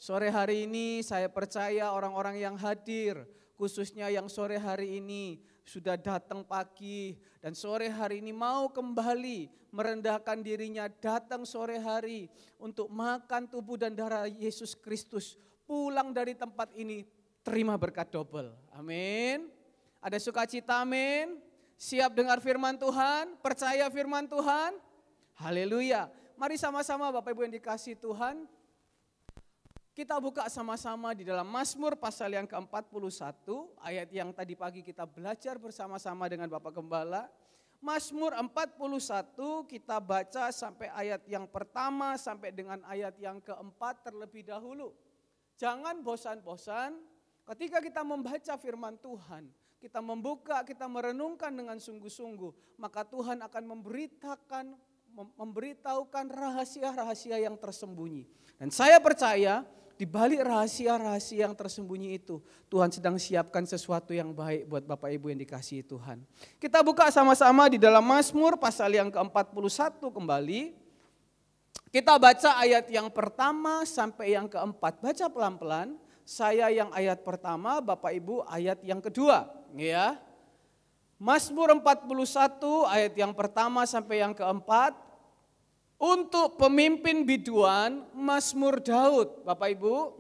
Sore hari ini saya percaya orang-orang yang hadir, khususnya yang sore hari ini sudah datang pagi dan sore hari ini mau kembali merendahkan dirinya datang sore hari untuk makan tubuh dan darah Yesus Kristus. Pulang dari tempat ini terima berkat double. Amin. Ada sukacita, amin. Siap dengar firman Tuhan, percaya firman Tuhan. Haleluya. Mari sama-sama Bapak Ibu yang dikasihi Tuhan. Kita buka sama-sama di dalam Mazmur pasal yang ke-41, ayat yang tadi pagi kita belajar bersama-sama dengan Bapak Gembala. Mazmur 41 kita baca sampai ayat yang pertama sampai dengan ayat yang keempat terlebih dahulu. Jangan bosan-bosan ketika kita membaca firman Tuhan. Kita membuka, kita merenungkan dengan sungguh-sungguh, maka Tuhan akan memberitahukan rahasia-rahasia yang tersembunyi. Dan saya percaya di balik rahasia-rahasia yang tersembunyi itu, Tuhan sedang siapkan sesuatu yang baik buat Bapak Ibu yang dikasihi Tuhan. Kita buka sama-sama di dalam Mazmur pasal yang ke-41 kembali. Kita baca ayat yang pertama sampai yang keempat. Baca pelan-pelan. Saya yang ayat pertama, Bapak Ibu ayat yang kedua. Ya. Mazmur 41 ayat yang pertama sampai yang keempat. Untuk pemimpin biduan, Mazmur Daud. Bapak Ibu.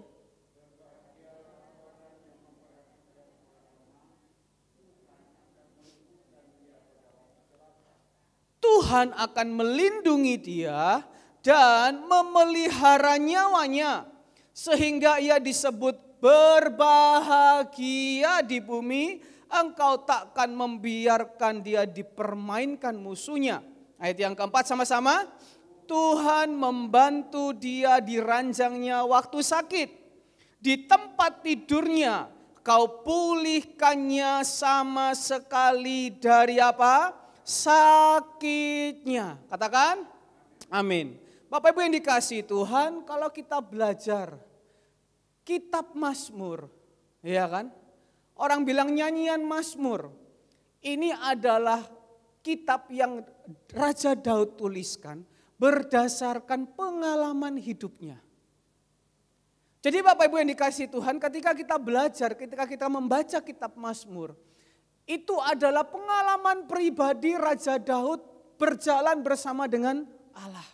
Tuhan akan melindungi dia dan memelihara nyawanya. Sehingga ia disebut berbahagia di bumi, engkau takkan membiarkan dia dipermainkan musuhnya. Ayat yang keempat sama-sama. Tuhan membantu dia di ranjangnya waktu sakit. Di tempat tidurnya kau pulihkannya sama sekali dari apa? Sakitnya. Katakan amin. Bapak Ibu yang dikasihi Tuhan, kalau kita belajar kitab Mazmur, ya kan? Orang bilang nyanyian Mazmur. Ini adalah kitab yang Raja Daud tuliskan berdasarkan pengalaman hidupnya. Jadi Bapak Ibu yang dikasihi Tuhan, ketika kita belajar, ketika kita membaca kitab Mazmur, itu adalah pengalaman pribadi Raja Daud berjalan bersama dengan Allah.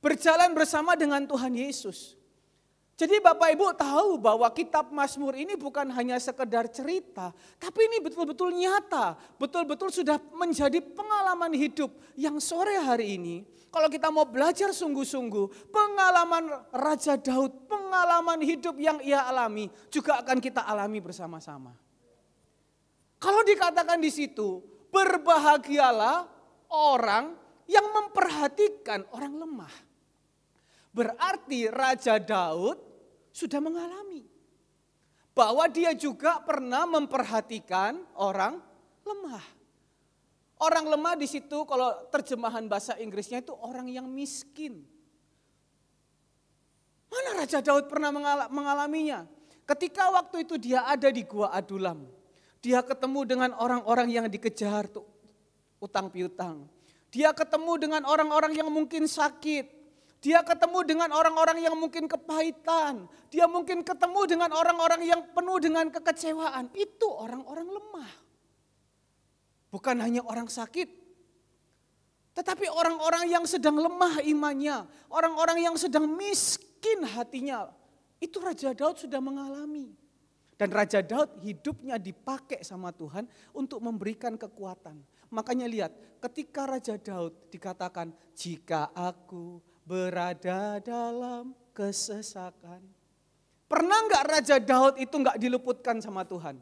Berjalan bersama dengan Tuhan Yesus. Jadi Bapak Ibu tahu bahwa kitab Mazmur ini bukan hanya sekedar cerita, tapi ini betul-betul nyata, betul-betul sudah menjadi pengalaman hidup yang sore hari ini. Kalau kita mau belajar sungguh-sungguh, pengalaman Raja Daud, pengalaman hidup yang ia alami juga akan kita alami bersama-sama. Kalau dikatakan di situ, berbahagialah orang yang memperhatikan orang lemah. Berarti Raja Daud sudah mengalami bahwa dia juga pernah memperhatikan orang lemah. Orang lemah di situ kalau terjemahan bahasa Inggrisnya itu orang yang miskin. Mana Raja Daud pernah mengalaminya? Ketika waktu itu dia ada di Gua Adulam, dia ketemu dengan orang-orang yang dikejar tuh utang piutang. Dia ketemu dengan orang-orang yang mungkin sakit. Dia ketemu dengan orang-orang yang mungkin kepahitan. Dia mungkin ketemu dengan orang-orang yang penuh dengan kekecewaan. Itu orang-orang lemah. Bukan hanya orang sakit. Tetapi orang-orang yang sedang lemah imannya. Orang-orang yang sedang miskin hatinya. Itu Raja Daud sudah mengalami. Dan Raja Daud hidupnya dipakai sama Tuhan untuk memberikan kekuatan. Makanya lihat ketika Raja Daud dikatakan jika aku berada dalam kesesakan. Pernah enggak Raja Daud itu enggak diluputkan sama Tuhan?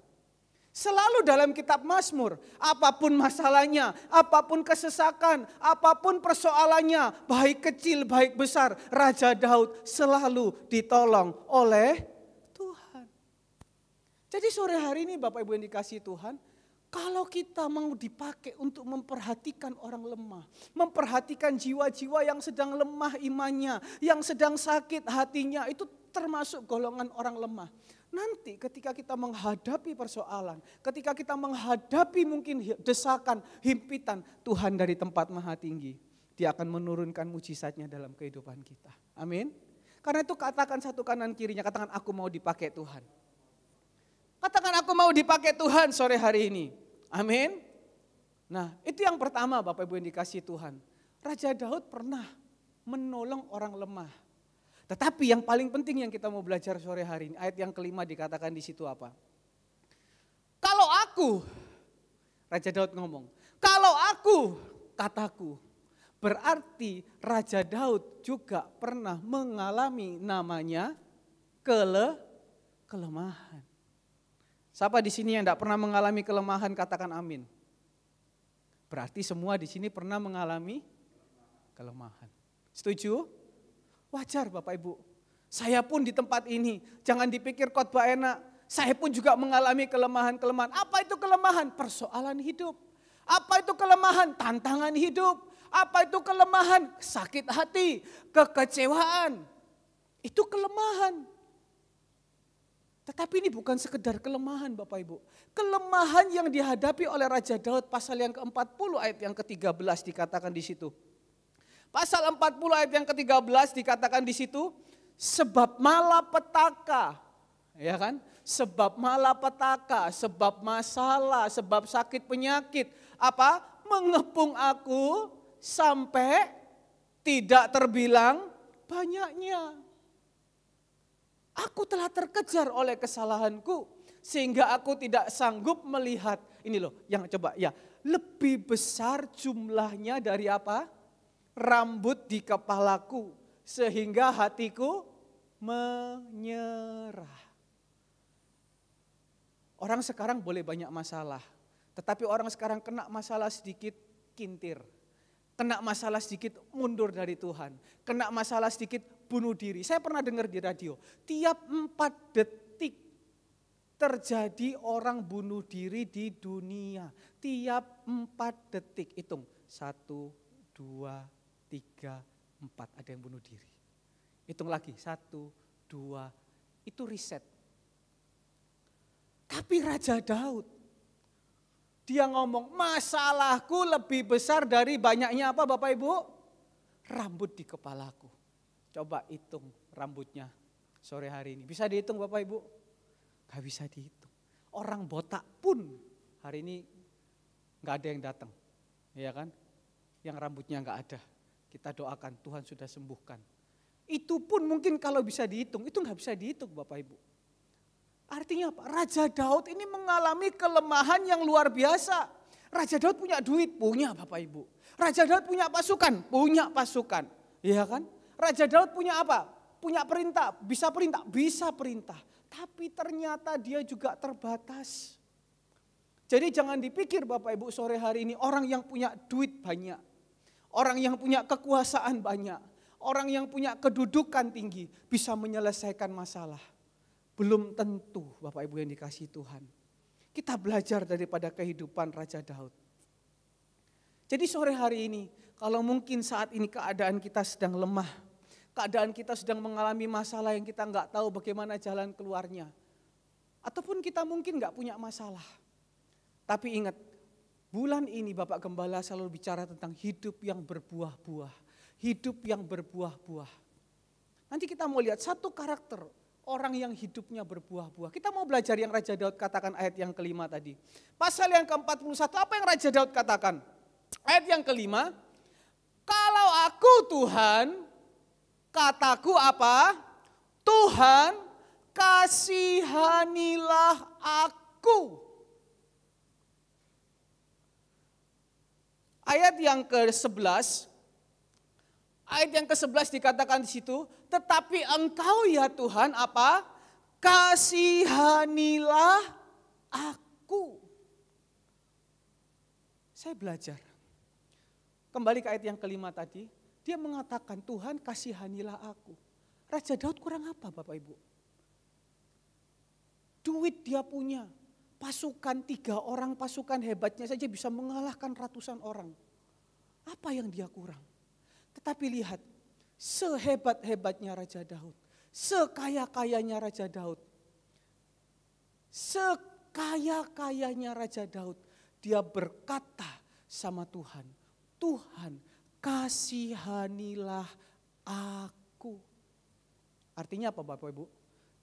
Selalu dalam kitab Mazmur, apapun masalahnya, apapun kesesakan, apapun persoalannya, baik kecil, baik besar, Raja Daud selalu ditolong oleh Tuhan. Jadi sore hari ini Bapak Ibu yang dikasihi Tuhan, kalau kita mau dipakai untuk memperhatikan orang lemah, memperhatikan jiwa-jiwa yang sedang lemah imannya, yang sedang sakit hatinya, itu termasuk golongan orang lemah. Nanti ketika kita menghadapi persoalan, ketika kita menghadapi mungkin desakan, himpitan, Tuhan dari tempat maha tinggi, Dia akan menurunkan mujizatnya dalam kehidupan kita. Amin. Karena itu katakan satu kanan kirinya, katakan aku mau dipakai Tuhan. Katakan aku mau dipakai Tuhan sore hari ini. Amin. Nah itu yang pertama Bapak Ibu yang dikasihi Tuhan. Raja Daud pernah menolong orang lemah. Tetapi yang paling penting yang kita mau belajar sore hari ini, ayat yang kelima dikatakan di situ apa? Kalau aku, Raja Daud ngomong, kalau aku, kataku, berarti Raja Daud juga pernah mengalami namanya kelemahan. Siapa di sini yang tidak pernah mengalami kelemahan, katakan amin. Berarti semua di sini pernah mengalami kelemahan. Setuju? Wajar Bapak Ibu. Saya pun di tempat ini, jangan dipikir khotbah enak. Saya pun juga mengalami kelemahan-kelemahan. Apa itu kelemahan? Persoalan hidup. Apa itu kelemahan? Tantangan hidup. Apa itu kelemahan? Sakit hati, kekecewaan. Itu kelemahan. Tetapi ini bukan sekedar kelemahan Bapak Ibu. Kelemahan yang dihadapi oleh Raja Daud pasal yang ke-40 ayat yang ke-13 dikatakan di situ. Pasal 40 ayat yang ke-13 dikatakan di situ, sebab malapetaka, ya kan? Sebab malapetaka, sebab masalah, sebab sakit penyakit, apa? Mengepung aku sampai tidak terbilang banyaknya. Aku telah terkejar oleh kesalahanku sehingga aku tidak sanggup melihat. Ini loh yang coba ya, lebih besar jumlahnya dari apa? Rambut di kepalaku sehingga hatiku menyerah. Orang sekarang boleh banyak masalah, tetapi orang sekarang kena masalah sedikit kintir. Kena masalah sedikit mundur dari Tuhan. Kena masalah sedikit bunuh diri. Saya pernah dengar di radio, tiap 4 detik terjadi orang bunuh diri di dunia. Tiap 4 detik, hitung 1, 2, 3, 4 ada yang bunuh diri. Hitung lagi 1, 2, itu riset. Tapi Raja Daud, dia ngomong masalahku lebih besar dari banyaknya apa Bapak Ibu? Rambut di kepalaku. Coba hitung rambutnya sore hari ini. Bisa dihitung Bapak Ibu? Gak bisa dihitung. Orang botak pun hari ini gak ada yang datang. Ya kan? Yang rambutnya gak ada. Kita doakan Tuhan sudah sembuhkan. Itu pun mungkin kalau bisa dihitung, itu gak bisa dihitung Bapak Ibu. Artinya apa? Raja Daud ini mengalami kelemahan yang luar biasa. Raja Daud punya duit, punya Bapak Ibu. Raja Daud punya pasukan, punya pasukan. Iya kan? Raja Daud punya apa? Punya perintah, bisa perintah. Tapi ternyata dia juga terbatas. Jadi jangan dipikir Bapak Ibu sore hari ini orang yang punya duit banyak. Orang yang punya kekuasaan banyak. Orang yang punya kedudukan tinggi bisa menyelesaikan masalah. Belum tentu Bapak Ibu yang dikasihi Tuhan. Kita belajar daripada kehidupan Raja Daud. Jadi sore hari ini, kalau mungkin saat ini keadaan kita sedang lemah, keadaan kita sedang mengalami masalah yang kita nggak tahu bagaimana jalan keluarnya, ataupun kita mungkin nggak punya masalah. Tapi ingat, bulan ini Bapak Gembala selalu bicara tentang hidup yang berbuah-buah, hidup yang berbuah-buah. Nanti kita mau lihat satu karakter orang yang hidupnya berbuah-buah. Kita mau belajar yang Raja Daud katakan ayat yang kelima tadi. Pasal yang ke-41, apa yang Raja Daud katakan? Ayat yang kelima, kalau aku Tuhan, kataku apa? Tuhan, kasihanilah aku. Ayat yang ke-11, dikatakan di situ, tetapi engkau ya Tuhan apa? Kasihanilah aku. Saya belajar. Kembali ke ayat yang kelima tadi, dia mengatakan Tuhan kasihanilah aku. Raja Daud kurang apa Bapak Ibu? Duit dia punya, pasukan 3 orang pasukan hebatnya saja bisa mengalahkan ratusan orang. Apa yang dia kurang? Tetapi lihat, sehebat-hebatnya Raja Daud, sekaya-kayanya Raja Daud, sekaya-kayanya Raja Daud, dia berkata sama Tuhan, Tuhan kasihanilah aku. Artinya apa Bapak Ibu?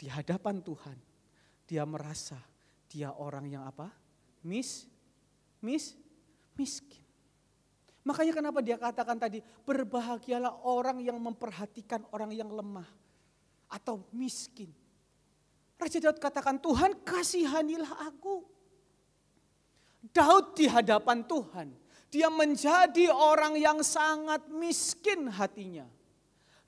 Di hadapan Tuhan, dia merasa dia orang yang apa? Miskin. Makanya kenapa dia katakan tadi, berbahagialah orang yang memperhatikan orang yang lemah atau miskin. Raja Daud katakan, Tuhan kasihanilah aku. Daud di hadapan Tuhan, dia menjadi orang yang sangat miskin hatinya.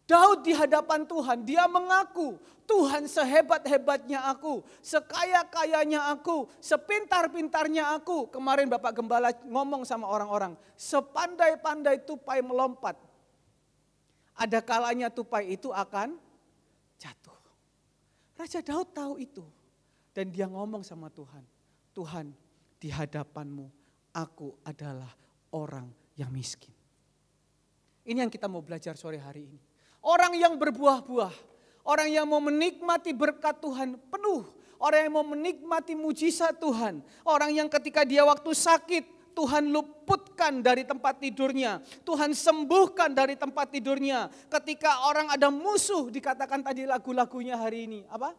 Daud di hadapan Tuhan, dia mengaku, Tuhan sehebat-hebatnya aku, sekaya-kayanya aku, sepintar-pintarnya aku. Kemarin Bapak Gembala ngomong sama orang-orang, sepandai-pandai tupai melompat, ada kalanya tupai itu akan jatuh. Raja Daud tahu itu dan dia ngomong sama Tuhan, Tuhan di hadapanmu aku adalah orang yang miskin. Ini yang kita mau belajar sore hari ini. Orang yang berbuah-buah, orang yang mau menikmati berkat Tuhan penuh, orang yang mau menikmati mujizat Tuhan, orang yang ketika dia waktu sakit, Tuhan luputkan dari tempat tidurnya, Tuhan sembuhkan dari tempat tidurnya. Ketika orang ada musuh, dikatakan tadi lagu-lagunya hari ini, apa?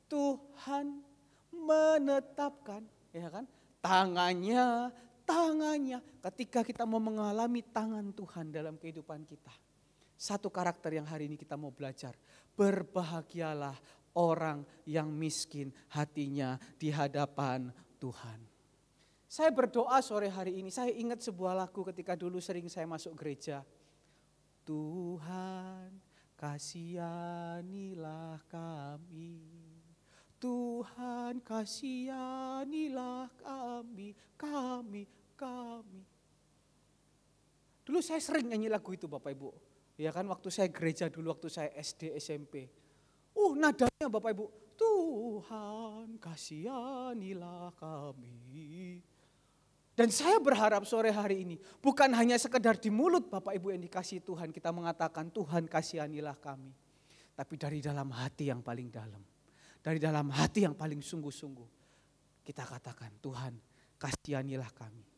Tuhan menetapkan, ya kan? Tangannya, ketika kita mau mengalami tangan Tuhan dalam kehidupan kita. Satu karakter yang hari ini kita mau belajar, berbahagialah orang yang miskin hatinya di hadapan Tuhan. Saya berdoa sore hari ini, saya ingat sebuah lagu ketika dulu sering saya masuk gereja. Tuhan kasihanilah kami, Tuhan kasihanilah kami. Dulu saya sering nyanyi lagu itu Bapak Ibu. Ya kan waktu saya gereja dulu, waktu saya SD, SMP. Nadanya Bapak Ibu, Tuhan kasihanilah kami. Dan saya berharap sore hari ini bukan hanya sekedar di mulut Bapak Ibu yang dikasihi Tuhan kita mengatakan Tuhan kasihanilah kami. Tapi dari dalam hati yang paling dalam, dari dalam hati yang paling sungguh-sungguh kita katakan Tuhan kasihanilah kami.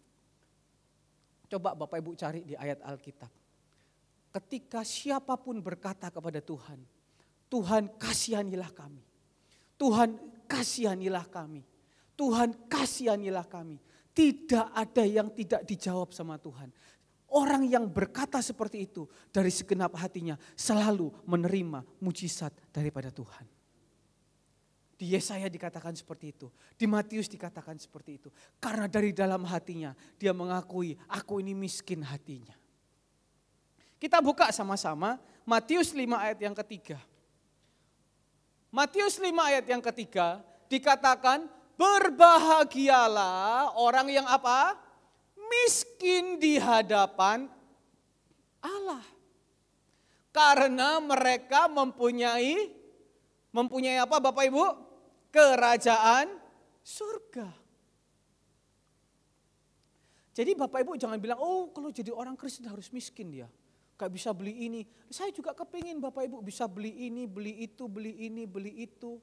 Coba Bapak Ibu cari di ayat Alkitab. Ketika siapapun berkata kepada Tuhan, Tuhan kasihanilah kami, Tuhan kasihanilah kami, Tuhan kasihanilah kami. Tidak ada yang tidak dijawab sama Tuhan. Orang yang berkata seperti itu dari segenap hatinya selalu menerima mujizat daripada Tuhan. Di Yesaya dikatakan seperti itu, di Matius dikatakan seperti itu. Karena dari dalam hatinya dia mengakui aku ini miskin hatinya. Kita buka sama-sama Matius 5 ayat yang ketiga. Matius 5 ayat yang ketiga dikatakan berbahagialah orang yang apa? Miskin di hadapan Allah. Karena mereka mempunyai apa Bapak Ibu? Kerajaan surga. Jadi Bapak Ibu jangan bilang, kalau jadi orang Kristen harus miskin dia. Gak bisa beli ini. Saya juga kepingin Bapak Ibu bisa beli ini, beli itu, beli ini, beli itu.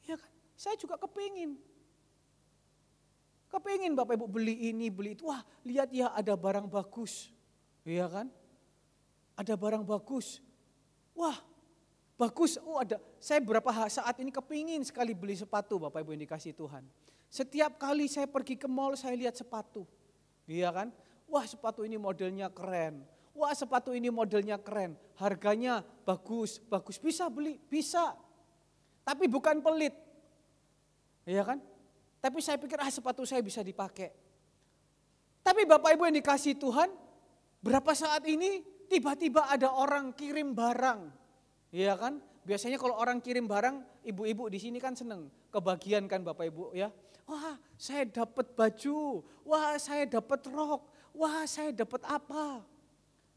Ya kan? Saya juga kepingin. Kepingin Bapak Ibu beli ini, beli itu. Wah lihat ya ada barang bagus. Iya kan? Ada barang bagus. Wah bagus. Ada. Saya saat ini kepingin sekali beli sepatu Bapak Ibu yang dikasih Tuhan. Setiap kali saya pergi ke mall saya lihat sepatu. Iya kan? Wah sepatu ini modelnya keren. Wah sepatu ini modelnya keren. Harganya bagus. Bisa beli? Bisa. Tapi bukan pelit. Iya kan? Tapi saya pikir sepatu saya bisa dipakai. Tapi Bapak Ibu yang dikasih Tuhan, berapa saat ini tiba-tiba ada orang kirim barang. Iya kan? Biasanya kalau orang kirim barang, ibu-ibu di sini kan seneng. Kebagian kan Bapak Ibu ya. Wah saya dapat baju, wah saya dapat rok, wah saya dapat apa.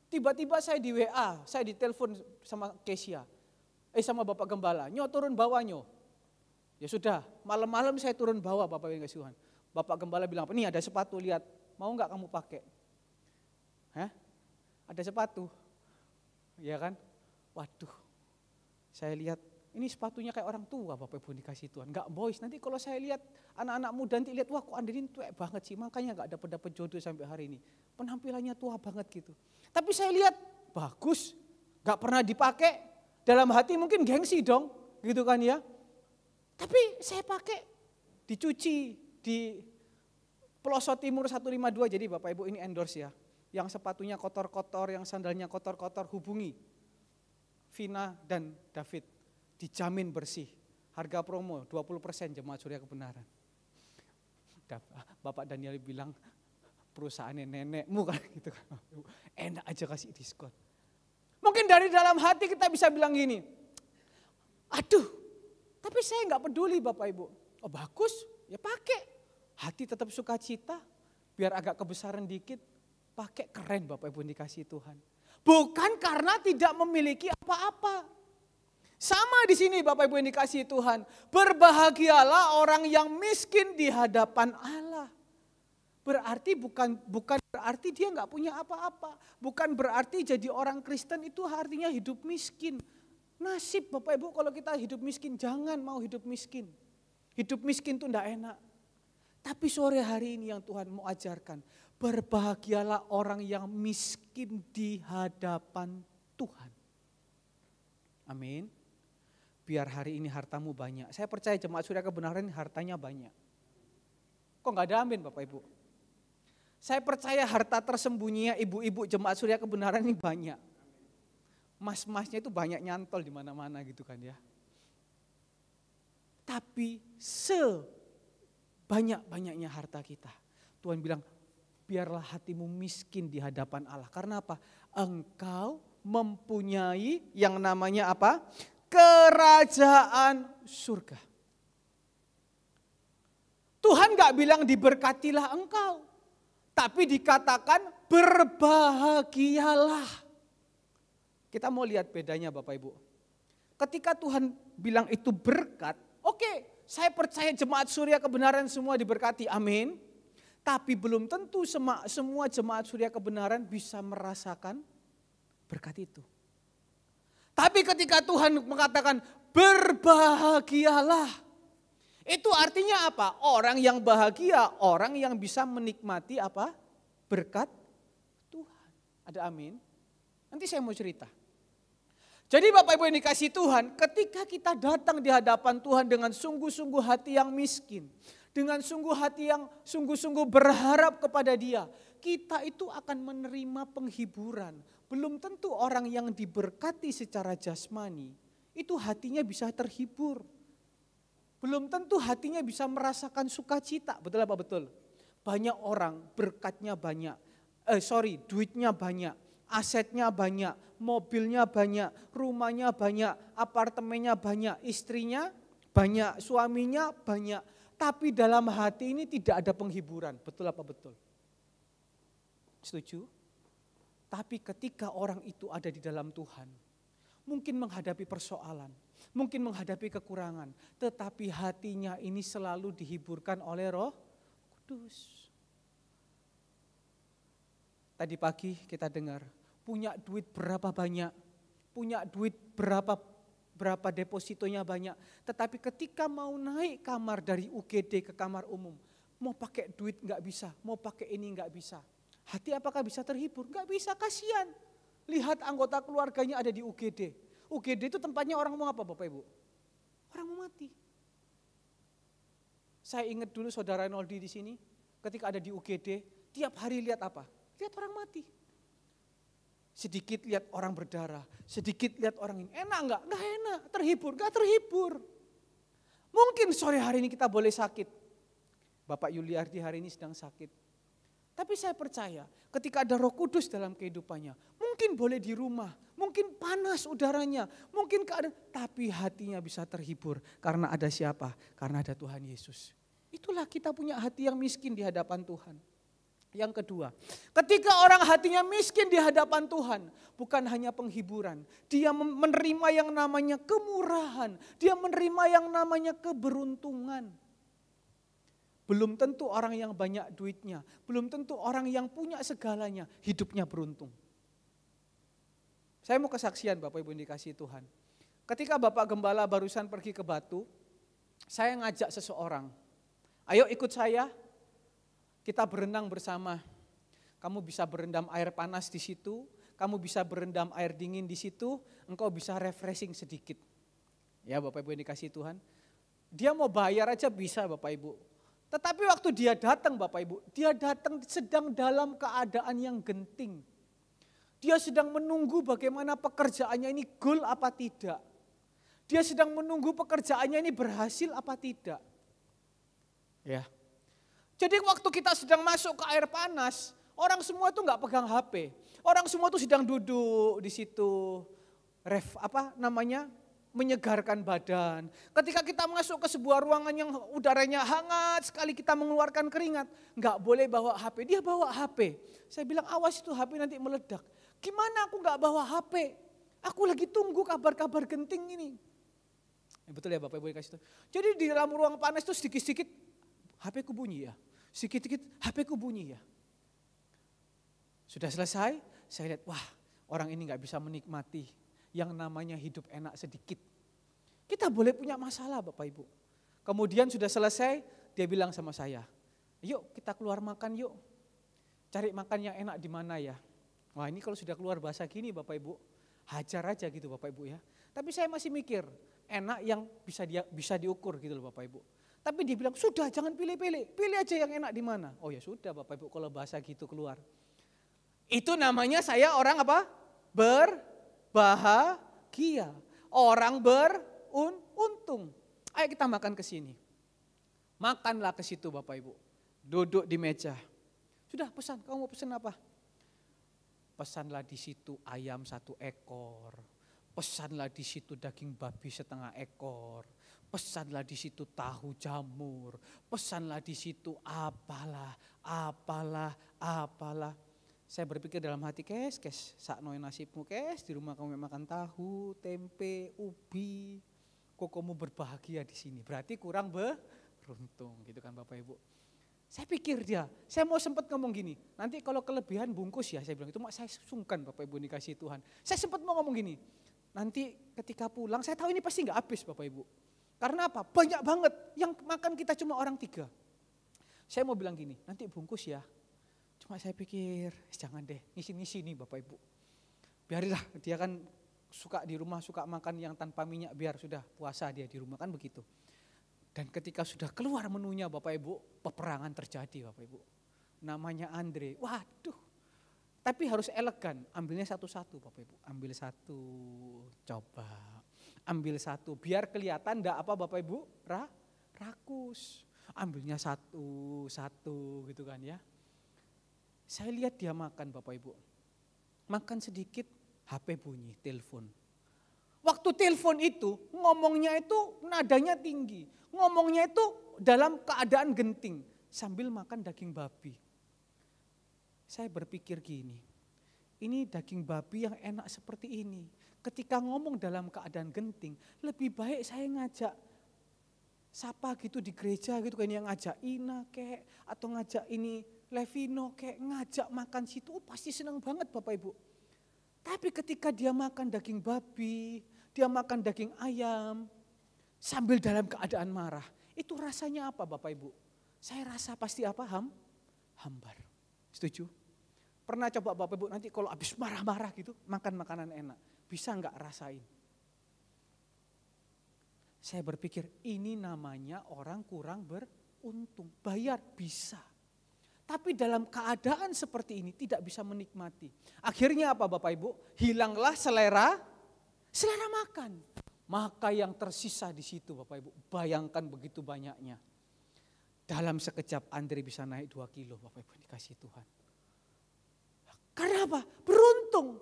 Tiba-tiba saya di WA, saya ditelepon sama Kesia. Sama Bapak Gembala, nyo turun bawah nyo. Ya sudah, malam-malam saya turun bawah Bapak yang kasih Tuhan. Bapak Gembala bilang, nih ada sepatu lihat, mau gak kamu pakai? Ada sepatu, ya kan? Waduh, saya lihat ini sepatunya kayak orang tua Bapak Ibu dikasih Tuhan. Gak boys, nanti kalau saya lihat anak-anak muda nanti lihat, wah kok Andin tuwek banget sih, makanya gak dapat jodoh sampai hari ini. Penampilannya tua banget gitu. Tapi saya lihat bagus, gak pernah dipakai, Dalam hati mungkin gengsi dong, gitu kan ya. Tapi saya pakai dicuci di Pelosok Timur 152, jadi Bapak Ibu ini endorse ya. Yang sepatunya kotor-kotor, yang sandalnya kotor-kotor, hubungi Vina dan David. Dijamin bersih. Harga promo 20% Jemaat Surya Kebenaran. Bapak Daniel bilang, perusahaannya nenekmu kan gitu kan. Enak aja kasih diskon. Mungkin dari dalam hati kita bisa bilang gini, aduh, tapi saya nggak peduli Bapak Ibu. Oh bagus, ya pakai. Hati tetap sukacita, biar agak kebesaran dikit, pakai keren Bapak Ibu dikasih Tuhan. Bukan karena tidak memiliki apa-apa. Sama di sini Bapak Ibu yang dikasih Tuhan. Berbahagialah orang yang miskin di hadapan Allah. Berarti bukan berarti dia nggak punya apa-apa. Bukan berarti jadi orang Kristen itu artinya hidup miskin. Nasib Bapak Ibu kalau kita hidup miskin, jangan mau hidup miskin. Hidup miskin itu enggak enak. Tapi sore hari ini yang Tuhan mau ajarkan, berbahagialah orang yang miskin di hadapan Tuhan. Amin. Biar hari ini hartamu banyak. Saya percaya Jemaat Surya Kebenaran ini hartanya banyak. Kok enggak ada amin Bapak Ibu? Saya percaya harta tersembunyinya ibu-ibu Jemaat Surya Kebenaran ini banyak. Mas-masnya itu banyak nyantol di mana-mana gitu kan ya. Tapi sebanyak-banyaknya harta kita, Tuhan bilang, biarlah hatimu miskin di hadapan Allah. Karena apa? Engkau mempunyai yang namanya apa? Kerajaan surga. Tuhan gak bilang diberkatilah engkau. Tapi dikatakan berbahagialah. Kita mau lihat bedanya Bapak Ibu. Ketika Tuhan bilang itu berkat, oke, saya percaya Jemaat Surya Kebenaran semua diberkati, amin. Tapi belum tentu semua Jemaat Surya Kebenaran bisa merasakan berkat itu. Tapi ketika Tuhan mengatakan berbahagialah, itu artinya apa? Orang yang bahagia, orang yang bisa menikmati apa? Berkat Tuhan. Ada amin? Nanti saya mau cerita. Jadi Bapak Ibu yang dikasih Tuhan, ketika kita datang di hadapan Tuhan dengan sungguh-sungguh hati yang miskin, dengan sungguh hati yang sungguh-sungguh berharap kepada Dia, kita itu akan menerima penghiburan. Belum tentu orang yang diberkati secara jasmani, itu hatinya bisa terhibur. Belum tentu hatinya bisa merasakan sukacita, betul apa betul? Banyak orang berkatnya banyak, duitnya banyak, asetnya banyak, mobilnya banyak, rumahnya banyak, apartemennya banyak, istrinya banyak, suaminya banyak. Tapi dalam hati ini tidak ada penghiburan, betul apa betul? Setuju? Tapi ketika orang itu ada di dalam Tuhan, mungkin menghadapi persoalan, mungkin menghadapi kekurangan, tetapi hatinya ini selalu dihiburkan oleh Roh Kudus. Tadi pagi kita dengar, punya duit berapa banyak, punya duit berapa depositonya banyak, tetapi ketika mau naik kamar dari UGD ke kamar umum, mau pakai duit nggak bisa, mau pakai ini nggak bisa. Hati apakah bisa terhibur? Nggak bisa, kasihan. Lihat anggota keluarganya ada di UGD. UGD itu tempatnya orang mau apa Bapak Ibu? Orang mau mati. Saya ingat dulu saudara Noldi di sini, ketika ada di UGD, tiap hari lihat apa? Lihat orang mati. Sedikit lihat orang berdarah, sedikit lihat orang ini. Enak enggak? Enggak enak. Terhibur? Enggak terhibur. Mungkin sore hari ini kita boleh sakit. Bapak Yuliardi hari ini sedang sakit. Tapi saya percaya ketika ada Roh Kudus dalam kehidupannya, mungkin boleh di rumah, mungkin panas udaranya, mungkin keadaan, tapi hatinya bisa terhibur. Karena ada siapa? Karena ada Tuhan Yesus. Itulah kita punya hati yang miskin di hadapan Tuhan. Yang kedua, ketika orang hatinya miskin di hadapan Tuhan, bukan hanya penghiburan, dia menerima yang namanya kemurahan, dia menerima yang namanya keberuntungan. Belum tentu orang yang banyak duitnya, belum tentu orang yang punya segalanya, hidupnya beruntung. Saya mau kesaksian Bapak Ibu yang dikasihi Tuhan. Ketika Bapak Gembala barusan pergi ke Batu, saya ngajak seseorang, ayo ikut saya, kita berenang bersama. Kamu bisa berendam air panas di situ, kamu bisa berendam air dingin di situ, engkau bisa refreshing sedikit. Ya Bapak Ibu yang dikasihi Tuhan. Dia mau bayar aja bisa Bapak Ibu. Tetapi waktu dia datang Bapak Ibu, dia datang sedang dalam keadaan yang genting. Dia sedang menunggu bagaimana pekerjaannya ini goal apa tidak. Dia sedang menunggu pekerjaannya ini berhasil apa tidak. Ya. Jadi waktu kita sedang masuk ke air panas, orang semua itu nggak pegang HP. Orang semua itu sedang duduk di situ, menyegarkan badan. Ketika kita masuk ke sebuah ruangan yang udaranya hangat sekali, kita mengeluarkan keringat, nggak boleh bawa HP. Dia bawa HP. Saya bilang awas itu HP nanti meledak. Gimana aku nggak bawa HP? Aku lagi tunggu kabar-kabar genting ini. Ya, betul ya Bapak Ibu dikasih Tuhan. Jadi di dalam ruang panas itu sedikit-sedikit HP ku bunyi ya. Sedikit-sedikit HP ku bunyi ya. Sudah selesai, saya lihat wah orang ini nggak bisa menikmati yang namanya hidup enak sedikit. Kita boleh punya masalah Bapak Ibu. Kemudian sudah selesai, dia bilang sama saya, yuk kita keluar makan yuk. Cari makan yang enak di mana ya. Wah ini kalau sudah keluar bahasa gini Bapak Ibu, hajar aja gitu Bapak Ibu ya. Tapi saya masih mikir, enak yang bisa diukur gitu loh Bapak Ibu. Tapi dia bilang, sudah jangan pilih-pilih, pilih aja yang enak di mana. Oh ya sudah Bapak Ibu kalau bahasa gitu keluar. Itu namanya saya orang apa? Berbahagia. Orang beruntung. Ayo kita makan ke sini. Makanlah ke situ Bapak Ibu. Duduk di meja. Sudah pesan, kamu mau pesan apa? Pesanlah di situ ayam 1 ekor. Pesanlah di situ daging babi 1/2 ekor. Pesanlah di situ tahu jamur. Pesanlah di situ apalah. Saya berpikir dalam hati, kes, saknoin nasibmu kes, di rumah kamu makan tahu, tempe, ubi, kok kamu berbahagia di sini. Berarti kurang beruntung gitu kan Bapak Ibu. Saya pikir saya mau sempat ngomong gini, nanti kalau kelebihan bungkus ya, saya bilang itu saya sungkan Bapak Ibu dikasih Tuhan. Saya sempat mau ngomong gini, nanti ketika pulang saya tahu ini pasti gak habis Bapak Ibu. Karena apa? Banyak banget, yang makan kita cuma orang 3. Saya mau bilang gini, nanti bungkus ya. Cuma saya pikir, jangan deh, ngisi-ngisi nih Bapak Ibu. Biarilah, dia kan suka di rumah, suka makan yang tanpa minyak, biar sudah puasa dia di rumah, kan begitu. Dan ketika sudah keluar menunya Bapak Ibu, peperangan terjadi Bapak Ibu. Namanya Andre, waduh. Tapi harus elegan, ambilnya satu-satu Bapak Ibu. Ambil 1, coba. Ambil 1, biar kelihatan enggak apa Bapak Ibu, rakus. Ambilnya 1 gitu kan ya. Saya lihat dia makan Bapak Ibu. Makan sedikit, HP bunyi, telepon. Waktu telepon itu, ngomongnya itu nadanya tinggi. Ngomongnya itu dalam keadaan genting. Sambil makan daging babi. Saya berpikir gini, ini daging babi yang enak seperti ini. Ketika ngomong dalam keadaan genting, lebih baik saya ngajak sapa gitu di gereja gitu kan, yang ngajak Ina kek, atau ngajak ini Levino kayak ngajak makan situ, pasti senang banget Bapak Ibu. Tapi ketika dia makan daging babi, dia makan daging ayam, sambil dalam keadaan marah, itu rasanya apa Bapak Ibu? Saya rasa pasti apa? Hambar. Setuju? Pernah coba Bapak Ibu nanti kalau habis marah-marah gitu, makan makanan enak, bisa enggak rasain? Saya berpikir ini namanya orang kurang beruntung, bayar bisa. Tapi dalam keadaan seperti ini tidak bisa menikmati. Akhirnya apa Bapak Ibu? Hilanglah selera makan. Maka yang tersisa di situ Bapak Ibu, bayangkan begitu banyaknya. Dalam sekejap Andre bisa naik 2 kilo Bapak Ibu dikasih Tuhan. Karena apa? Beruntung.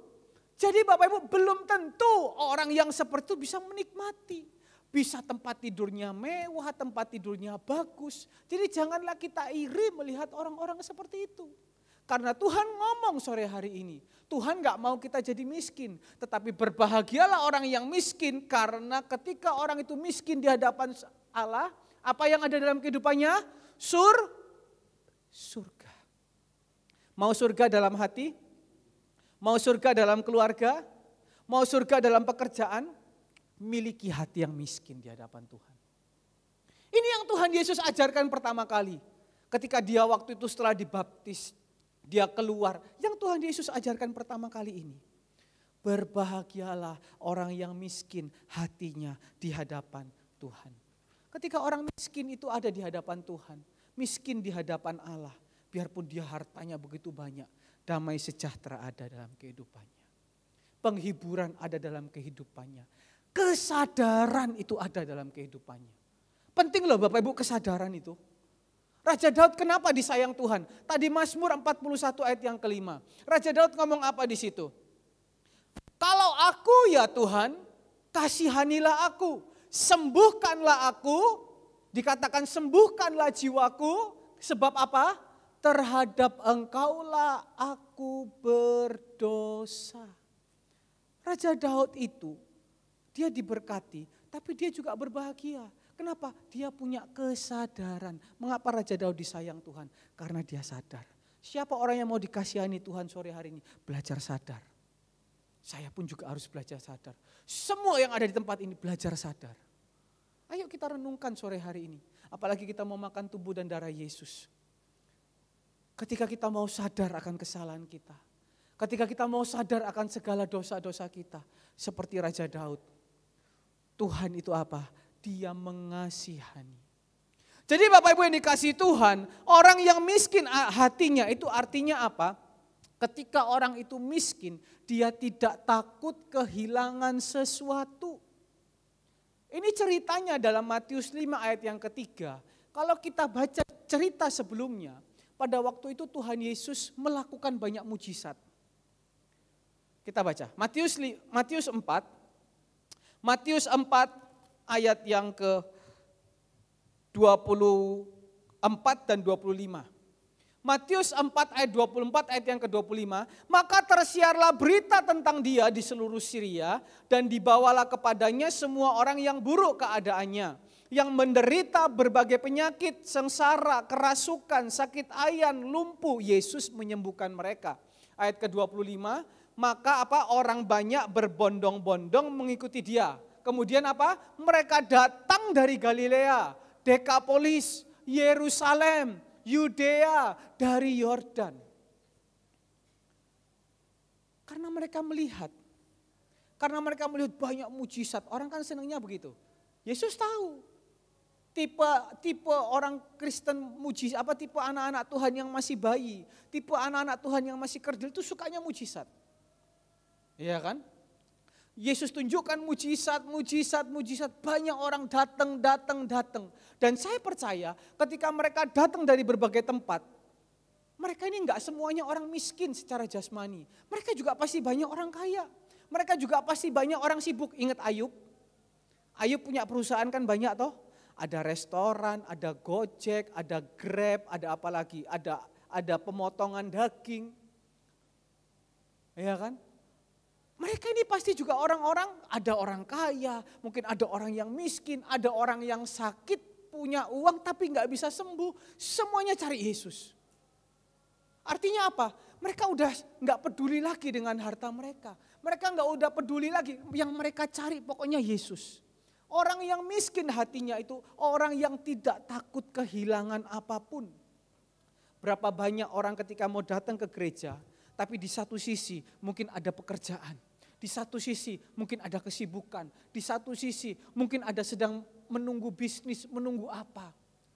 Jadi Bapak Ibu belum tentu orang yang seperti itu bisa menikmati. Bisa tempat tidurnya mewah, tempat tidurnya bagus. Jadi janganlah kita iri melihat orang-orang seperti itu. Karena Tuhan ngomong sore hari ini, Tuhan gak mau kita jadi miskin. Tetapi berbahagialah orang yang miskin, karena ketika orang itu miskin di hadapan Allah, apa yang ada dalam kehidupannya? Surga. Mau surga dalam hati? Mau surga dalam keluarga? Mau surga dalam pekerjaan? Miliki hati yang miskin di hadapan Tuhan. Ini yang Tuhan Yesus ajarkan pertama kali. Ketika dia waktu itu setelah dibaptis, Dia keluar. Yang Tuhan Yesus ajarkan pertama kali ini. Berbahagialah orang yang miskin hatinya di hadapan Tuhan. Ketika orang miskin itu ada di hadapan Tuhan, miskin di hadapan Allah, biarpun dia hartanya begitu banyak, damai sejahtera ada dalam kehidupannya. Penghiburan ada dalam kehidupannya. Kesadaran itu ada dalam kehidupannya. Penting loh Bapak Ibu kesadaran itu. Raja Daud kenapa disayang Tuhan? Tadi Mazmur 41 ayat yang kelima. Raja Daud ngomong apa di situ? Kalau aku ya Tuhan, kasihanilah aku, sembuhkanlah aku, dikatakan sembuhkanlah jiwaku, sebab apa? Terhadap engkaulah aku berdosa. Raja Daud itu, dia diberkati, tapi dia juga berbahagia. Kenapa? Dia punya kesadaran. Mengapa Raja Daud disayang Tuhan? Karena dia sadar. Siapa orang yang mau dikasihani Tuhan sore hari ini? Belajar sadar. Saya pun juga harus belajar sadar. Semua yang ada di tempat ini belajar sadar. Ayo kita renungkan sore hari ini. Apalagi kita mau makan tubuh dan darah Yesus. Ketika kita mau sadar akan kesalahan kita. Ketika kita mau sadar akan segala dosa-dosa kita. Seperti Raja Daud. Tuhan itu apa? Dia mengasihani. Jadi Bapak Ibu yang dikasihi Tuhan, orang yang miskin hatinya itu artinya apa? Ketika orang itu miskin, dia tidak takut kehilangan sesuatu. Ini ceritanya dalam Matius 5 ayat yang ketiga. Kalau kita baca cerita sebelumnya, pada waktu itu Tuhan Yesus melakukan banyak mujizat. Kita baca Matius 4 ayat yang ke 24 dan 25. Matius 4 ayat 24 ayat yang ke-25, maka tersiarlah berita tentang dia di seluruh Syria dan dibawalah kepadanya semua orang yang buruk keadaannya, yang menderita berbagai penyakit, sengsara, kerasukan, sakit ayan, lumpuh, Yesus menyembuhkan mereka. Ayat ke-25, maka orang banyak berbondong-bondong mengikuti dia. Kemudian mereka datang dari Galilea, Dekapolis, Yerusalem, Yudea, dari Yordan. Karena mereka melihat banyak mujizat. Orang kan senangnya begitu. Yesus tahu tipe orang Kristen mujizat, tipe anak-anak Tuhan yang masih bayi, tipe anak-anak Tuhan yang masih kerdil itu sukanya mujizat. Iya kan? Yesus tunjukkan mujizat, banyak orang datang. Dan saya percaya ketika mereka datang dari berbagai tempat, mereka ini enggak semuanya orang miskin secara jasmani. Mereka juga pasti banyak orang kaya. Mereka juga pasti banyak orang sibuk. Ingat Ayub? Ayub punya perusahaan kan banyak toh. Ada restoran, ada Gojek, ada Grab, ada apa lagi? Ada pemotongan daging. Iya kan? Mereka ini pasti juga orang-orang, ada orang kaya, mungkin ada orang yang miskin, ada orang yang sakit, punya uang tapi nggak bisa sembuh. Semuanya cari Yesus. Artinya apa? Mereka udah nggak peduli lagi dengan harta mereka. Mereka nggak udah peduli lagi, yang mereka cari pokoknya Yesus. Orang yang miskin hatinya itu orang yang tidak takut kehilangan apapun. Berapa banyak orang ketika mau datang ke gereja, tapi di satu sisi mungkin ada pekerjaan. Di satu sisi mungkin ada kesibukan. Di satu sisi mungkin ada sedang menunggu bisnis, menunggu apa.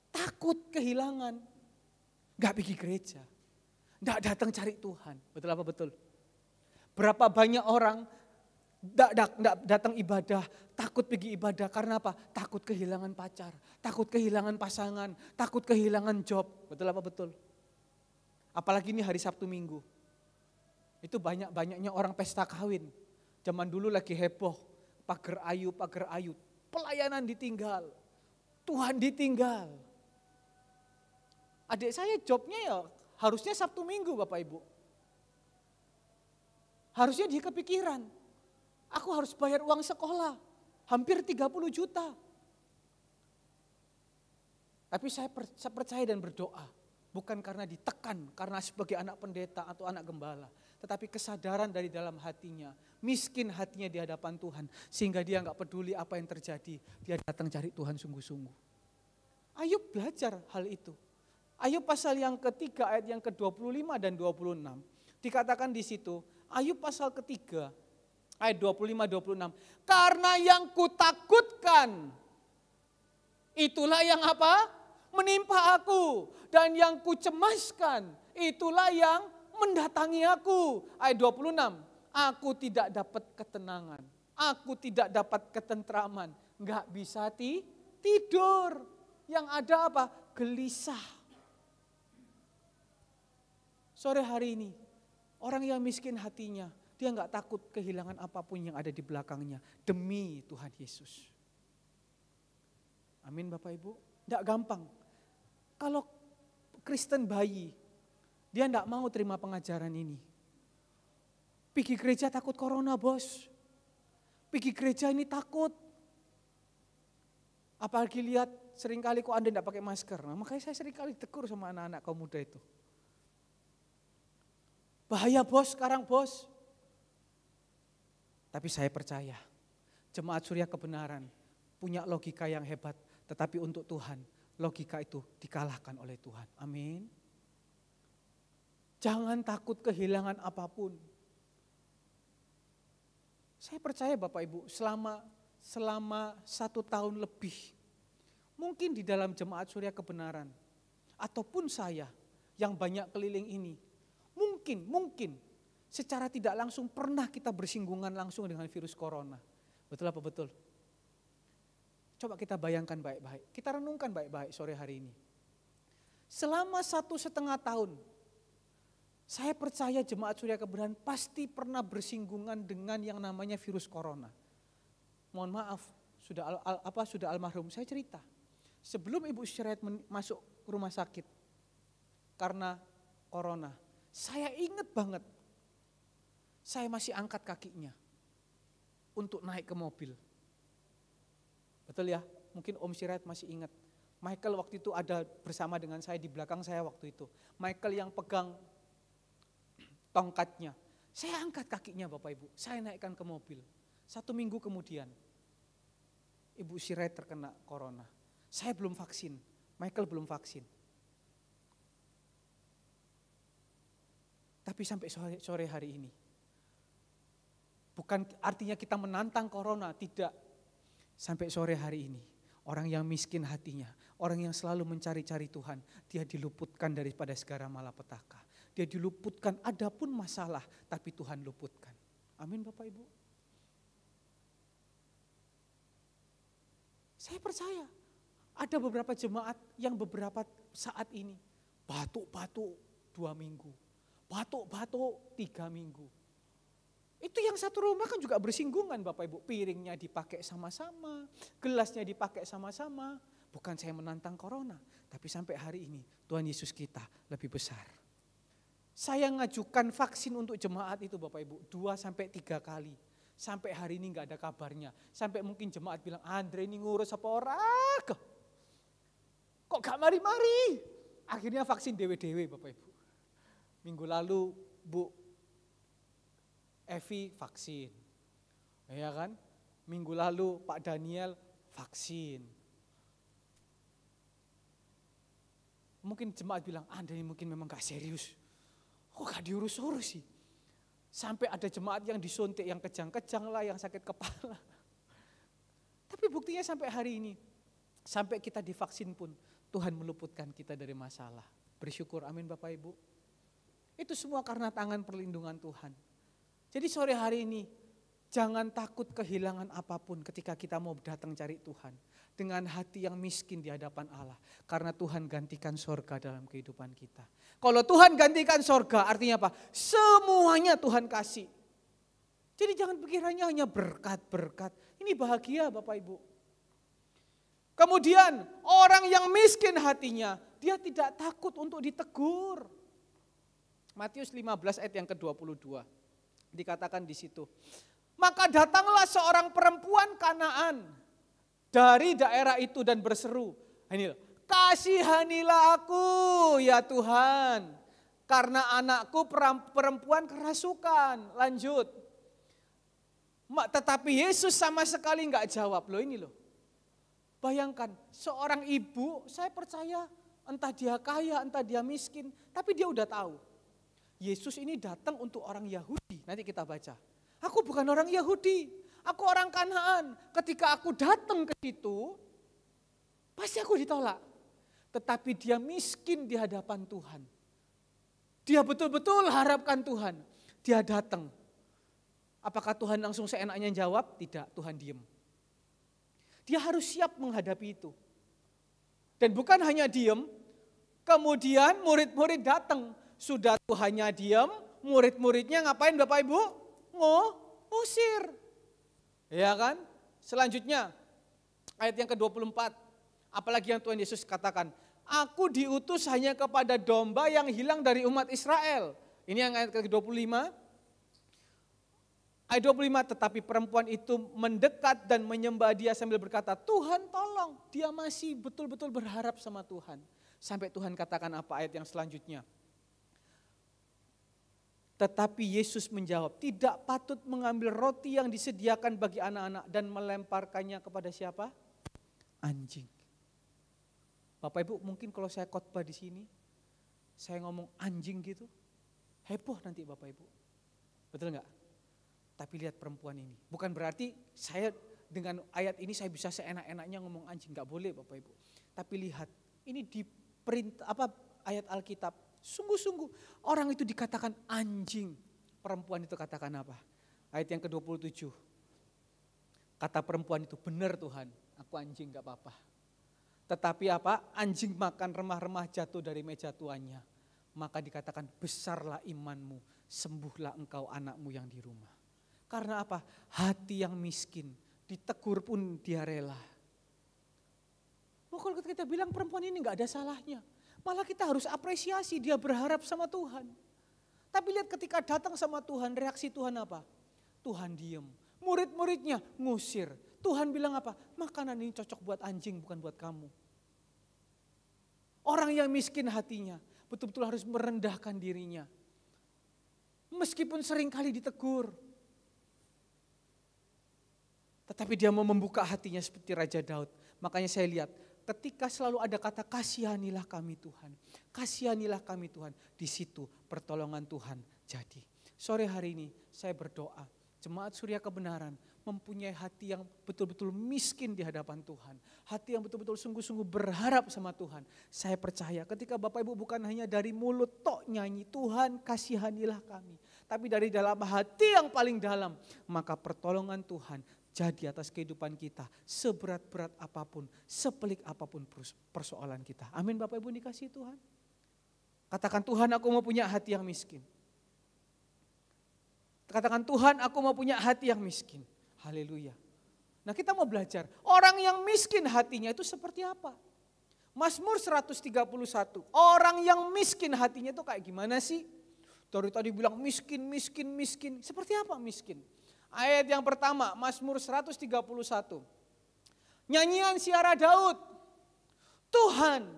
Takut kehilangan. Gak pergi gereja. Gak datang cari Tuhan. Betul apa betul? Berapa banyak orang gak datang ibadah, takut pergi ibadah. Karena apa? Takut kehilangan pacar. Takut kehilangan pasangan. Takut kehilangan job. Betul apa betul? Apalagi ini hari Sabtu Minggu. Itu banyak-banyaknya orang pesta kawin. Zaman dulu lagi heboh, pagar ayu. Pelayanan ditinggal, Tuhan ditinggal. Adik saya jobnya ya harusnya Sabtu Minggu Bapak Ibu. Harusnya dia kepikiran, aku harus bayar uang sekolah, hampir 30 juta. Tapi saya percaya dan berdoa. Bukan karena ditekan, karena sebagai anak pendeta atau anak gembala. Tetapi kesadaran dari dalam hatinya, miskin hatinya di hadapan Tuhan. Sehingga dia gak peduli apa yang terjadi, dia datang cari Tuhan sungguh-sungguh. Ayub belajar hal itu. Ayub pasal yang ketiga ayat yang ke-25 dan 26. Dikatakan di situ, Ayub pasal ketiga ayat 25-26. Karena yang kutakutkan, itulah yang apa? Menimpa aku. Dan yang kucemaskan, itulah yang mendatangi aku. Ayat 26. Aku tidak dapat ketenangan. Aku tidak dapat ketentraman. Enggak bisa tidur. Yang ada apa? Gelisah. Sore hari ini, orang yang miskin hatinya, dia enggak takut kehilangan apapun yang ada di belakangnya. Demi Tuhan Yesus. Amin Bapak Ibu. Enggak gampang. Kalau Kristen bayi, dia enggak mau terima pengajaran ini. Pergi gereja takut corona bos. Pergi gereja ini takut. Apalagi lihat seringkali kok Anda enggak pakai masker. Nah, makanya saya seringkali tegur sama anak-anak kaum muda itu. Bahaya bos sekarang bos. Tapi saya percaya Jemaat Surya Kebenaran punya logika yang hebat. Tetapi untuk Tuhan logika itu dikalahkan oleh Tuhan. Amin. Jangan takut kehilangan apapun. Saya percaya Bapak Ibu selama 1 tahun lebih. Mungkin di dalam Jemaat Surya Kebenaran. Ataupun saya yang banyak keliling ini. Mungkin secara tidak langsung pernah kita bersinggungan langsung dengan virus corona. Betul apa betul? Coba kita bayangkan baik-baik. Kita renungkan baik-baik sore hari ini. Selama 1,5 tahun. Saya percaya Jemaat Surya Kebenaran pasti pernah bersinggungan dengan yang namanya virus corona. Mohon maaf, sudah almarhum. Saya cerita, sebelum Ibu Syariat masuk rumah sakit karena corona, saya ingat banget, saya masih angkat kakinya untuk naik ke mobil. Betul ya? Mungkin Om Syariat masih ingat. Michael waktu itu ada bersama dengan saya di belakang saya waktu itu. Michael yang pegang tongkatnya. Saya angkat kakinya Bapak Ibu, saya naikkan ke mobil. 1 minggu kemudian, Ibu Syariat terkena corona. Saya belum vaksin, Michael belum vaksin. Tapi sampai sore hari ini, bukan artinya kita menantang corona, tidak. Sampai sore hari ini, orang yang miskin hatinya, orang yang selalu mencari-cari Tuhan, dia diluputkan daripada segala malapetaka. Dia diluputkan, ada pun masalah, tapi Tuhan luputkan. Amin Bapak Ibu. Saya percaya, ada beberapa jemaat yang beberapa saat ini, batuk-batuk 2 minggu, batuk-batuk 3 minggu. Itu yang satu rumah kan juga bersinggungan Bapak Ibu, piringnya dipakai sama-sama, gelasnya dipakai sama-sama. Bukan saya menantang corona, tapi sampai hari ini Tuhan Yesus kita lebih besar. Saya ngajukan vaksin untuk jemaat itu Bapak Ibu 2-3 kali. Sampai hari ini gak ada kabarnya. Sampai mungkin jemaat bilang, Andre ini ngurus apa orang? Kok gak mari-mari? Akhirnya vaksin dewe-dewe Bapak Ibu. Minggu lalu Bu Evi vaksin. Ya kan? Minggu lalu Pak Daniel vaksin. Mungkin jemaat bilang, Andre ini mungkin memang gak serius. Kok gak diurus-urus sih? Sampai ada jemaat yang disuntik, yang kejang-kejang lah, yang sakit kepala. Tapi buktinya sampai hari ini, sampai kita divaksin pun, Tuhan meluputkan kita dari masalah. Bersyukur, amin Bapak Ibu. Itu semua karena tangan perlindungan Tuhan. Jadi sore hari ini, jangan takut kehilangan apapun ketika kita mau datang cari Tuhan. Dengan hati yang miskin di hadapan Allah. Karena Tuhan gantikan sorga dalam kehidupan kita. Kalau Tuhan gantikan sorga artinya apa? Semuanya Tuhan kasih. Jadi jangan pikirannya hanya berkat-berkat. Ini bahagia Bapak Ibu. Kemudian orang yang miskin hatinya, dia tidak takut untuk ditegur. Matius 15 ayat yang ke-22. Dikatakan di situ. Maka datanglah seorang perempuan Kanaan dari daerah itu dan berseru, ini loh, kasihanilah aku ya Tuhan, karena anakku perempuan kerasukan. Lanjut. Tetapi Yesus sama sekali enggak jawab. Loh ini loh. Bayangkan seorang ibu, saya percaya Entah dia kaya, entah dia miskin, tapi dia udah tahu. Yesus ini datang untuk orang Yahudi, nanti kita baca. Aku bukan orang Yahudi, aku orang Kanaan. Ketika aku datang ke situ, pasti aku ditolak. Tetapi dia miskin di hadapan Tuhan. Dia betul-betul harapkan Tuhan. Dia datang. Apakah Tuhan langsung seenaknya jawab? Tidak, Tuhan diem. Dia harus siap menghadapi itu. Dan bukan hanya diem, kemudian murid-murid datang. Sudah Tuhannya diem, murid-muridnya ngapain Bapak Ibu? Ngusir. Ya kan? Selanjutnya, ayat yang ke-24. Apalagi yang Tuhan Yesus katakan, aku diutus hanya kepada domba yang hilang dari umat Israel. Ini yang ayat ke-25. Ayat 25, tetapi perempuan itu mendekat dan menyembah dia sambil berkata, Tuhan tolong, dia masih betul-betul berharap sama Tuhan. Sampai Tuhan katakan apa ayat yang selanjutnya. Tetapi Yesus menjawab, tidak patut mengambil roti yang disediakan bagi anak-anak dan melemparkannya kepada siapa? Anjing. Bapak Ibu, mungkin kalau saya khotbah di sini, saya ngomong anjing gitu, heboh nanti Bapak Ibu. Betul enggak? Tapi lihat perempuan ini. Bukan berarti saya dengan ayat ini saya bisa seenak-enaknya ngomong anjing. Enggak boleh Bapak Ibu. Tapi lihat, ini di ayat Alkitab. Sungguh-sungguh orang itu dikatakan anjing. Perempuan itu katakan apa? Ayat yang ke-27. Kata perempuan itu, benar Tuhan, aku anjing enggak apa-apa. Tetapi apa? Anjing makan remah-remah jatuh dari meja tuannya. Maka dikatakan besarlah imanmu, sembuhlah engkau anakmu yang di rumah. Karena apa? Hati yang miskin, ditegur pun dia rela. Kalau kita bilang perempuan ini gak ada salahnya. Malah kita harus apresiasi dia berharap sama Tuhan. Tapi lihat ketika datang sama Tuhan, reaksi Tuhan apa? Tuhan diem. Murid-muridnya ngusir. Tuhan bilang apa? Makanan ini cocok buat anjing bukan buat kamu. Orang yang miskin hatinya betul-betul harus merendahkan dirinya. Meskipun seringkali ditegur. Tetapi dia mau membuka hatinya seperti Raja Daud. Makanya saya lihat ketika selalu ada kata kasihanilah kami Tuhan. Kasihanilah kami Tuhan. Di situ pertolongan Tuhan jadi. Sore hari ini saya berdoa. Jemaat Surya Kebenaran mempunyai hati yang betul-betul miskin di hadapan Tuhan. Hati yang betul-betul sungguh-sungguh berharap sama Tuhan. Saya percaya ketika Bapak Ibu bukan hanya dari mulut tok nyanyi Tuhan kasihanilah kami. Tapi dari dalam hati yang paling dalam maka pertolongan Tuhan jadi atas kehidupan kita, seberat-berat apapun, sepelik apapun persoalan kita. Amin Bapak Ibu dikasihi Tuhan. Katakan Tuhan aku mau punya hati yang miskin. Katakan Tuhan aku mau punya hati yang miskin. Haleluya. Nah kita mau belajar, orang yang miskin hatinya itu seperti apa? Mazmur 131, orang yang miskin hatinya itu kayak gimana sih? Dari tadi bilang miskin. Seperti apa miskin? Ayat yang pertama, Mazmur 131. Nyanyian Siara Daud. Tuhan,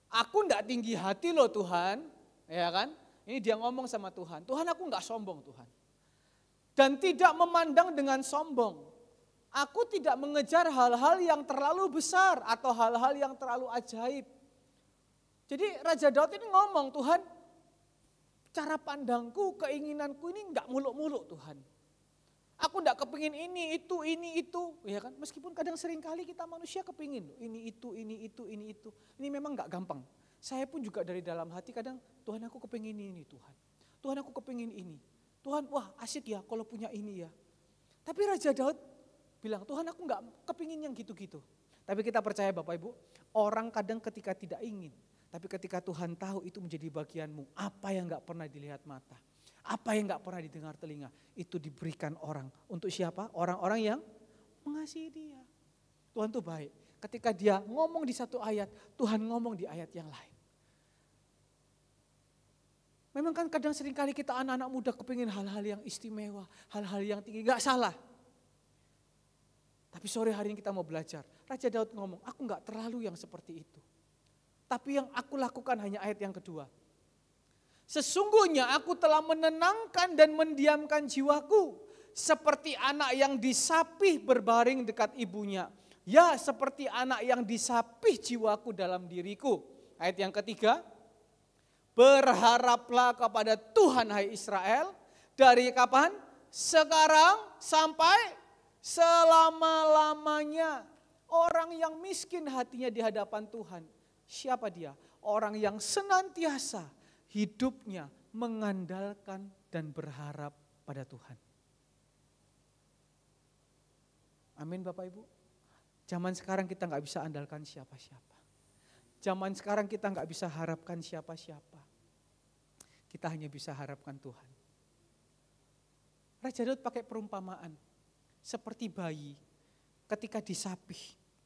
aku enggak tinggi hati loh Tuhan. Ya kan? Ini dia ngomong sama Tuhan. Tuhan aku enggak sombong Tuhan. Dan tidak memandang dengan sombong. Aku tidak mengejar hal-hal yang terlalu besar atau hal-hal yang terlalu ajaib. Jadi Raja Daud ini ngomong, Tuhan, cara pandangku, keinginanku ini enggak muluk-muluk Tuhan. Aku enggak kepingin ini, itu. Ya kan? Meskipun kadang seringkali kita manusia kepingin ini, itu. Ini memang enggak gampang. Saya pun juga dari dalam hati kadang, Tuhan aku kepingin ini Tuhan. Tuhan aku kepingin ini. Tuhan wah asik ya kalau punya ini ya. Tapi Raja Daud bilang, Tuhan aku enggak kepingin yang gitu-gitu. Tapi kita percaya Bapak Ibu, orang kadang ketika tidak ingin. Tapi ketika Tuhan tahu itu menjadi bagianmu, apa yang enggak pernah dilihat mata. Apa yang enggak pernah didengar telinga, itu diberikan orang. Untuk siapa? Orang-orang yang mengasihi dia. Tuhan tuh baik. Ketika dia ngomong di satu ayat, Tuhan ngomong di ayat yang lain. Memang kan kadang seringkali kita anak-anak muda kepingin hal-hal yang istimewa, hal-hal yang tinggi, enggak salah. Tapi sore hari ini kita mau belajar. Raja Daud ngomong, aku enggak terlalu yang seperti itu. Tapi yang aku lakukan hanya ayat yang kedua. Sesungguhnya aku telah menenangkan dan mendiamkan jiwaku. Seperti anak yang disapih berbaring dekat ibunya. Ya seperti anak yang disapih jiwaku dalam diriku. Ayat yang ketiga, berharaplah kepada Tuhan hai Israel, dari kapan? Sekarang sampai selama-lamanya. Orang yang miskin hatinya di hadapan Tuhan, siapa dia? Orang yang senantiasa hidupnya mengandalkan dan berharap pada Tuhan. Amin Bapak Ibu. Zaman sekarang kita nggak bisa andalkan siapa-siapa. Zaman sekarang kita nggak bisa harapkan siapa-siapa. Kita hanya bisa harapkan Tuhan. Raja Daud pakai perumpamaan seperti bayi ketika disapih,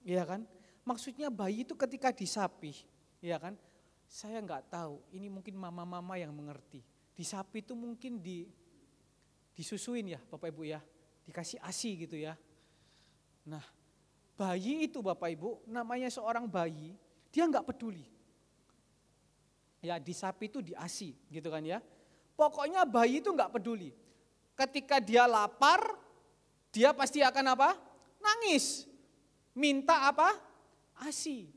ya kan? Maksudnya bayi itu ketika disapih, ya kan? Saya nggak tahu, ini mungkin mama-mama yang mengerti. Disapih itu mungkin disusuin ya Bapak Ibu ya, dikasih ASI gitu ya. Nah, bayi itu Bapak Ibu, namanya seorang bayi, dia nggak peduli. Ya, disapi itu diasi gitu kan ya. Pokoknya bayi itu nggak peduli. Ketika dia lapar, dia pasti akan apa? Nangis. Minta apa? ASI.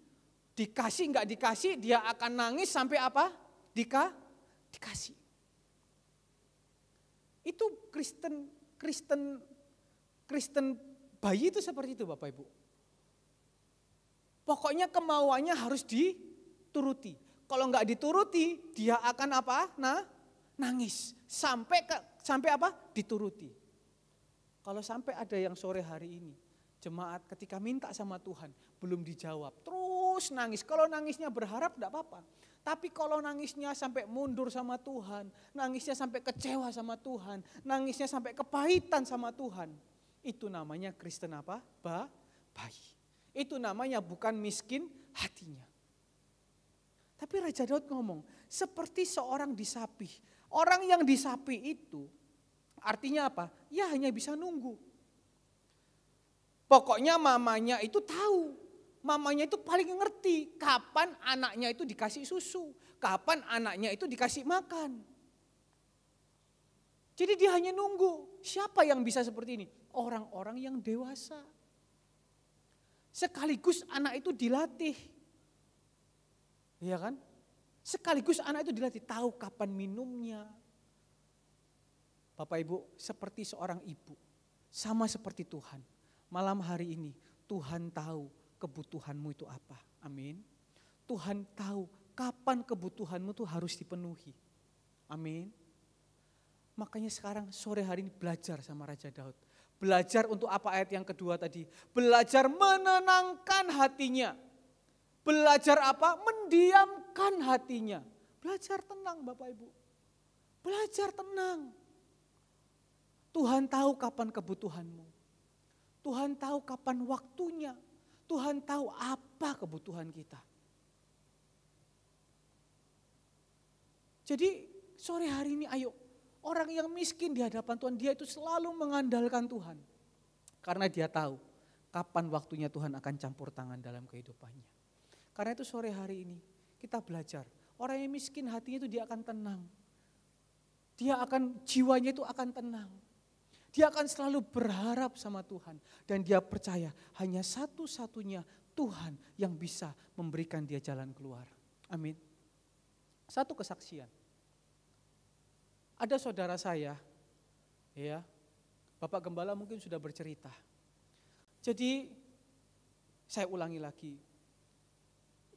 Dikasih nggak dikasih, dia akan nangis sampai apa? Dikasih. Itu Kristen bayi itu seperti itu Bapak Ibu. Pokoknya kemauannya harus dituruti. Kalau nggak dituruti, dia akan apa? Nangis. Sampai apa? Dituruti. Kalau sampai ada yang sore hari ini, jemaat ketika minta sama Tuhan, belum dijawab, terus nangis. Kalau nangisnya berharap enggak apa-apa. Tapi kalau nangisnya sampai mundur sama Tuhan, nangisnya sampai kecewa sama Tuhan, nangisnya sampai kepahitan sama Tuhan, itu namanya Kristen apa? Bayi. Itu namanya bukan miskin hatinya. Tapi Raja Daud ngomong, seperti seorang disapih. Orang yang disapih itu artinya apa? Ya hanya bisa nunggu. Pokoknya mamanya itu tahu. Mamanya itu paling ngerti kapan anaknya itu dikasih susu. Kapan anaknya itu dikasih makan. Jadi dia hanya nunggu. Siapa yang bisa seperti ini? Orang-orang yang dewasa. Sekaligus anak itu dilatih. Iya kan? Sekaligus anak itu dilatih tahu kapan minumnya. Bapak Ibu, seperti seorang ibu, sama seperti Tuhan. Malam hari ini Tuhan tahu kebutuhanmu itu apa. Amin. Tuhan tahu kapan kebutuhanmu itu harus dipenuhi. Amin. Makanya sekarang sore hari ini belajar sama Raja Daud. Belajar untuk apa ayat yang kedua tadi? Belajar menenangkan hatinya. Belajar apa? Mendiamkan hatinya. Belajar tenang Bapak Ibu. Belajar tenang. Tuhan tahu kapan kebutuhanmu. Tuhan tahu kapan waktunya. Tuhan tahu apa kebutuhan kita. Jadi sore hari ini ayo, orang yang miskin di hadapan Tuhan, dia itu selalu mengandalkan Tuhan. Karena dia tahu kapan waktunya Tuhan akan campur tangan dalam kehidupannya. Karena itu sore hari ini kita belajar. Orang yang miskin hatinya itu dia akan tenang. Dia akan, jiwanya itu akan tenang. Dia akan selalu berharap sama Tuhan. Dan dia percaya hanya satu-satunya Tuhan yang bisa memberikan dia jalan keluar. Amin. Satu kesaksian. Ada saudara saya, ya, Bapak Gembala mungkin sudah bercerita. Jadi saya ulangi lagi.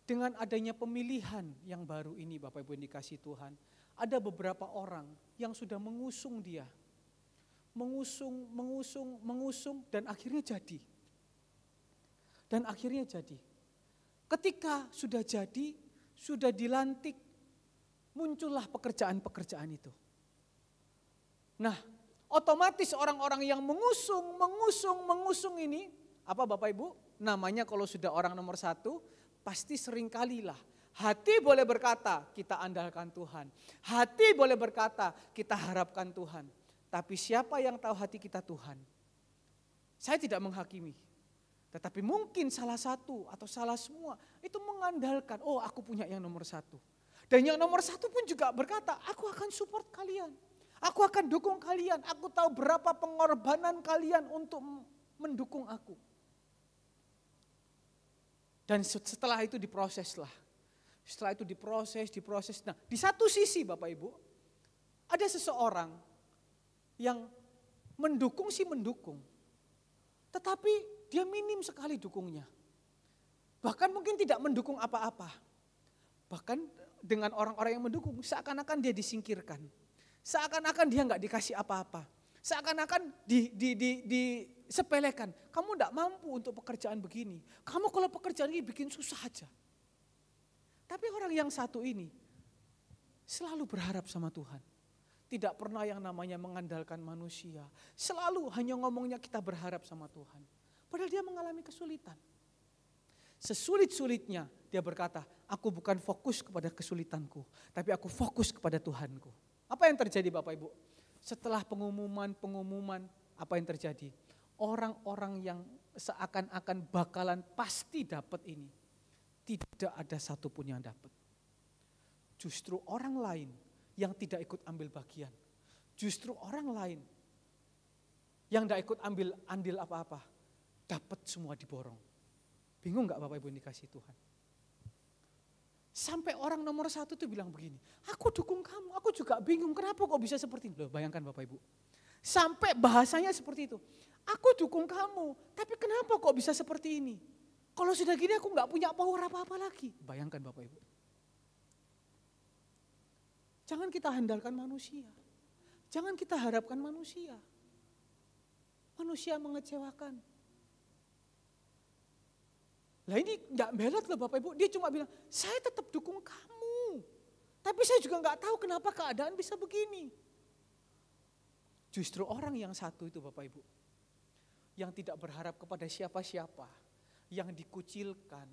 Dengan adanya pemilihan yang baru ini Bapak Ibu yang dikasih Tuhan, ada beberapa orang yang sudah mengusung dia. Mengusung dan akhirnya jadi. Dan akhirnya jadi. Ketika sudah jadi, sudah dilantik, muncullah pekerjaan-pekerjaan itu. Nah, otomatis orang-orang yang mengusung ini, apa Bapak Ibu? Namanya kalau sudah orang nomor satu, pasti seringkalilah hati boleh berkata kita andalkan Tuhan. Hati boleh berkata kita harapkan Tuhan. Tapi siapa yang tahu hati kita Tuhan? Saya tidak menghakimi. Tetapi mungkin salah satu atau salah semua itu mengandalkan, oh aku punya yang nomor satu. Dan yang nomor satu pun juga berkata, aku akan support kalian. Aku akan dukung kalian. Aku tahu berapa pengorbanan kalian untuk mendukung aku. Dan setelah itu diproseslah. Setelah itu diproses. Nah, di satu sisi Bapak Ibu, ada seseorang yang mendukung, tetapi dia minim sekali dukungnya. Bahkan mungkin tidak mendukung apa-apa. Bahkan dengan orang-orang yang mendukung, seakan-akan dia disingkirkan. Seakan-akan dia nggak dikasih apa-apa. Seakan-akan disepelekan. Kamu nggak mampu untuk pekerjaan begini. Kamu kalau pekerjaan ini bikin susah aja. Tapi orang yang satu ini selalu berharap sama Tuhan. Tidak pernah yang namanya mengandalkan manusia. Selalu hanya ngomongnya kita berharap sama Tuhan. Padahal dia mengalami kesulitan. Sesulit-sulitnya dia berkata, aku bukan fokus kepada kesulitanku, tapi aku fokus kepada Tuhanku. Apa yang terjadi Bapak Ibu? Setelah pengumuman, apa yang terjadi? Orang-orang yang seakan-akan bakalan pasti dapat ini, tidak ada satupun yang dapat. Justru orang lain yang tidak ikut ambil bagian. Justru orang lain yang tidak ikut ambil andil apa-apa, dapat semua diborong. Bingung gak Bapak Ibu yang dikasih Tuhan? Sampai orang nomor 1 tuh bilang begini, aku dukung kamu, aku juga bingung kenapa kok bisa seperti ini. Loh, bayangkan Bapak Ibu, sampai bahasanya seperti itu. Aku dukung kamu, tapi kenapa kok bisa seperti ini? Kalau sudah gini aku gak punya power apa-apa lagi. Bayangkan Bapak Ibu. Jangan kita handalkan manusia. Jangan kita harapkan manusia. Manusia mengecewakan. Lah ini enggak belot loh Bapak Ibu, dia cuma bilang, saya tetap dukung kamu. Tapi saya juga enggak tahu kenapa keadaan bisa begini. Justru orang yang satu itu Bapak Ibu, yang tidak berharap kepada siapa-siapa, yang dikucilkan,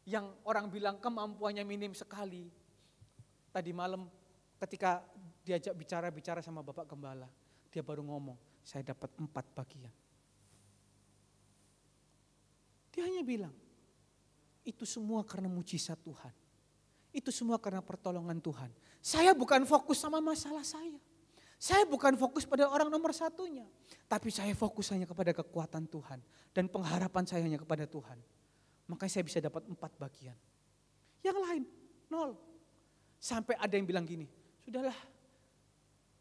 yang orang bilang kemampuannya minim sekali. Tadi malam ketika diajak bicara sama Bapak Gembala, dia baru ngomong, saya dapat 4 bagian. Dia hanya bilang, itu semua karena mujizat Tuhan. Itu semua karena pertolongan Tuhan. Saya bukan fokus sama masalah saya. Saya bukan fokus pada orang nomor 1-nya. Tapi saya fokus hanya kepada kekuatan Tuhan. Dan pengharapan saya hanya kepada Tuhan. Makanya saya bisa dapat 4 bagian. Yang lain, 0. Sampai ada yang bilang gini, sudahlah,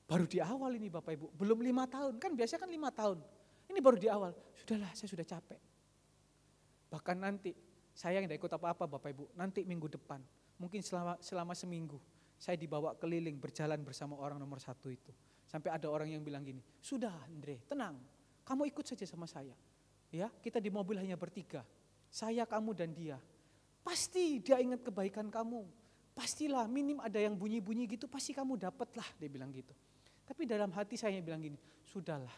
baru di awal ini Bapak Ibu, belum 5 tahun. Kan biasanya kan 5 tahun. Ini baru di awal, sudahlah saya sudah capek. Bahkan nanti, saya yang tidak ikut apa-apa Bapak Ibu, nanti minggu depan, mungkin selama seminggu, saya dibawa keliling berjalan bersama orang nomor 1 itu. Sampai ada orang yang bilang gini, sudah Andre, tenang, kamu ikut saja sama saya. Ya, kita di mobil hanya bertiga, saya, kamu dan dia. Pasti dia ingat kebaikan kamu, pastilah minim ada yang bunyi-bunyi gitu, pasti kamu dapat lah, dia bilang gitu. Tapi dalam hati saya bilang gini, sudahlah,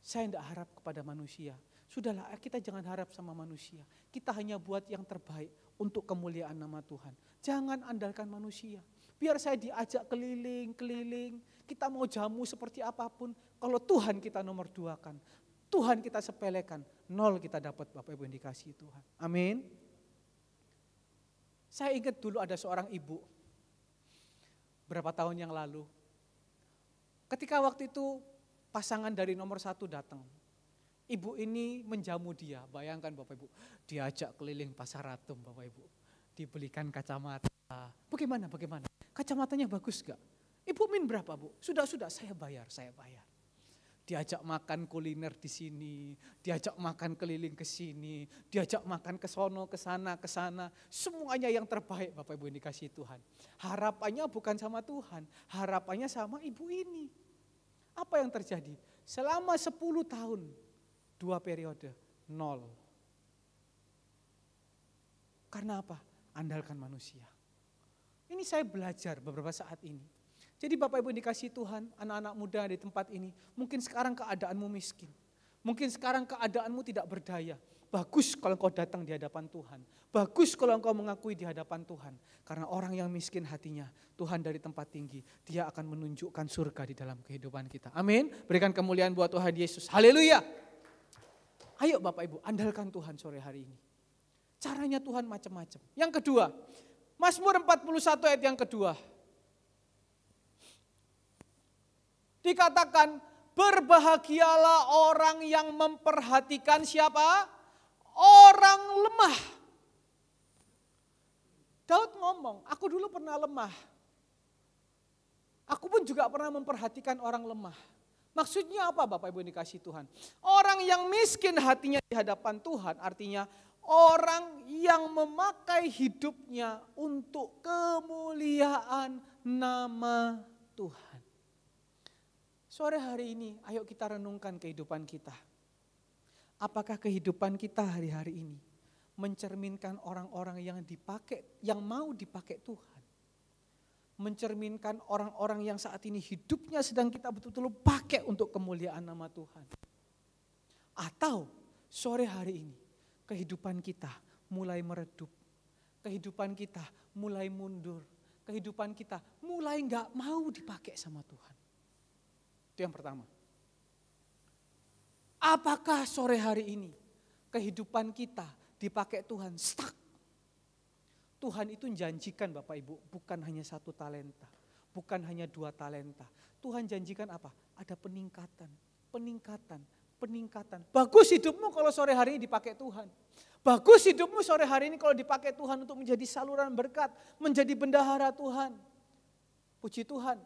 saya tidak harap kepada manusia. Sudahlah, kita jangan harap sama manusia. Kita hanya buat yang terbaik untuk kemuliaan nama Tuhan. Jangan andalkan manusia. Biar saya diajak keliling-keliling, kita mau jamu seperti apapun. Kalau Tuhan kita nomor 2-kan, Tuhan kita sepelekan, 0 kita dapat Bapak Ibu yang dikasihi Tuhan. Amin. Saya ingat dulu ada seorang ibu, berapa tahun yang lalu. Ketika waktu itu pasangan dari nomor 1 datang. Ibu ini menjamu dia, bayangkan Bapak Ibu, diajak keliling pasar Ratum Bapak Ibu, dibelikan kacamata. Bagaimana? Kacamatanya bagus gak? Ibu min berapa Bu? Sudah, saya bayar. Diajak makan kuliner di sini, diajak makan keliling ke sini, diajak makan ke sono, ke sana, semuanya yang terbaik Bapak Ibu yang dikasihi Tuhan. Harapannya bukan sama Tuhan, harapannya sama ibu ini. Apa yang terjadi? Selama 10 tahun, 2 periode, 0. Karena apa? Andalkan manusia. Ini saya belajar beberapa saat ini. Jadi Bapak Ibu dikasihi Tuhan, anak-anak muda di tempat ini, mungkin sekarang keadaanmu miskin. Mungkin sekarang keadaanmu tidak berdaya. Bagus kalau engkau datang di hadapan Tuhan. Bagus kalau engkau mengakui di hadapan Tuhan. Karena orang yang miskin hatinya, Tuhan dari tempat tinggi, dia akan menunjukkan surga di dalam kehidupan kita. Amin. Berikan kemuliaan buat Tuhan Yesus. Haleluya. Ayo Bapak Ibu, andalkan Tuhan sore hari ini. Caranya Tuhan macam-macam. Yang kedua, Mazmur 41 ayat yang kedua. Dikatakan, berbahagialah orang yang memperhatikan siapa? Orang lemah. Daud ngomong, aku dulu pernah lemah. Aku pun juga pernah memperhatikan orang lemah. Maksudnya apa Bapak Ibu yang dikasihi Tuhan? Orang yang miskin hatinya di hadapan Tuhan artinya orang yang memakai hidupnya untuk kemuliaan nama Tuhan. Sore hari ini ayo kita renungkan kehidupan kita. Apakah kehidupan kita hari-hari ini mencerminkan orang-orang yang mau dipakai Tuhan? Mencerminkan orang-orang yang saat ini hidupnya sedang kita betul-betul pakai untuk kemuliaan nama Tuhan. Atau sore hari ini kehidupan kita mulai meredup, kehidupan kita mulai mundur, kehidupan kita mulai gak mau dipakai sama Tuhan. Itu yang pertama. Apakah sore hari ini kehidupan kita dipakai Tuhan stuck? Tuhan itu janjikan Bapak Ibu, bukan hanya 1 talenta, bukan hanya 2 talenta. Tuhan janjikan apa? Ada peningkatan, peningkatan, peningkatan. Bagus hidupmu kalau sore hari ini dipakai Tuhan. Bagus hidupmu sore hari ini kalau dipakai Tuhan untuk menjadi saluran berkat, menjadi bendahara Tuhan. Puji Tuhan,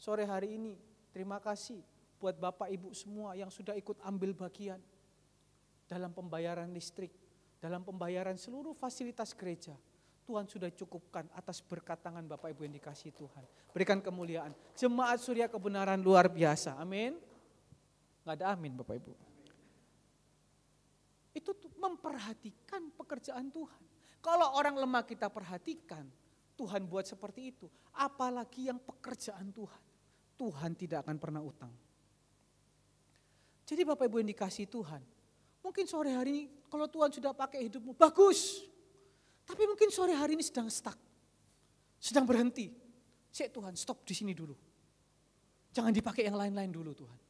sore hari ini terima kasih buat Bapak Ibu semua yang sudah ikut ambil bagian dalam pembayaran listrik, dalam pembayaran seluruh fasilitas gereja. Tuhan sudah cukupkan atas berkat tangan Bapak Ibu yang dikasihi Tuhan. Berikan kemuliaan. Jemaat Surya Kebenaran luar biasa. Amin. Gak ada amin Bapak Ibu. Itu memperhatikan pekerjaan Tuhan. Kalau orang lemah kita perhatikan, Tuhan buat seperti itu. Apalagi yang pekerjaan Tuhan. Tuhan tidak akan pernah utang. Jadi Bapak Ibu yang dikasihi Tuhan. Mungkin sore hari ini kalau Tuhan sudah pakai hidupmu, bagus. Tapi mungkin sore hari ini sedang stuck, sedang berhenti. Tuhan stop di sini dulu. Jangan dipakai yang lain-lain dulu Tuhan.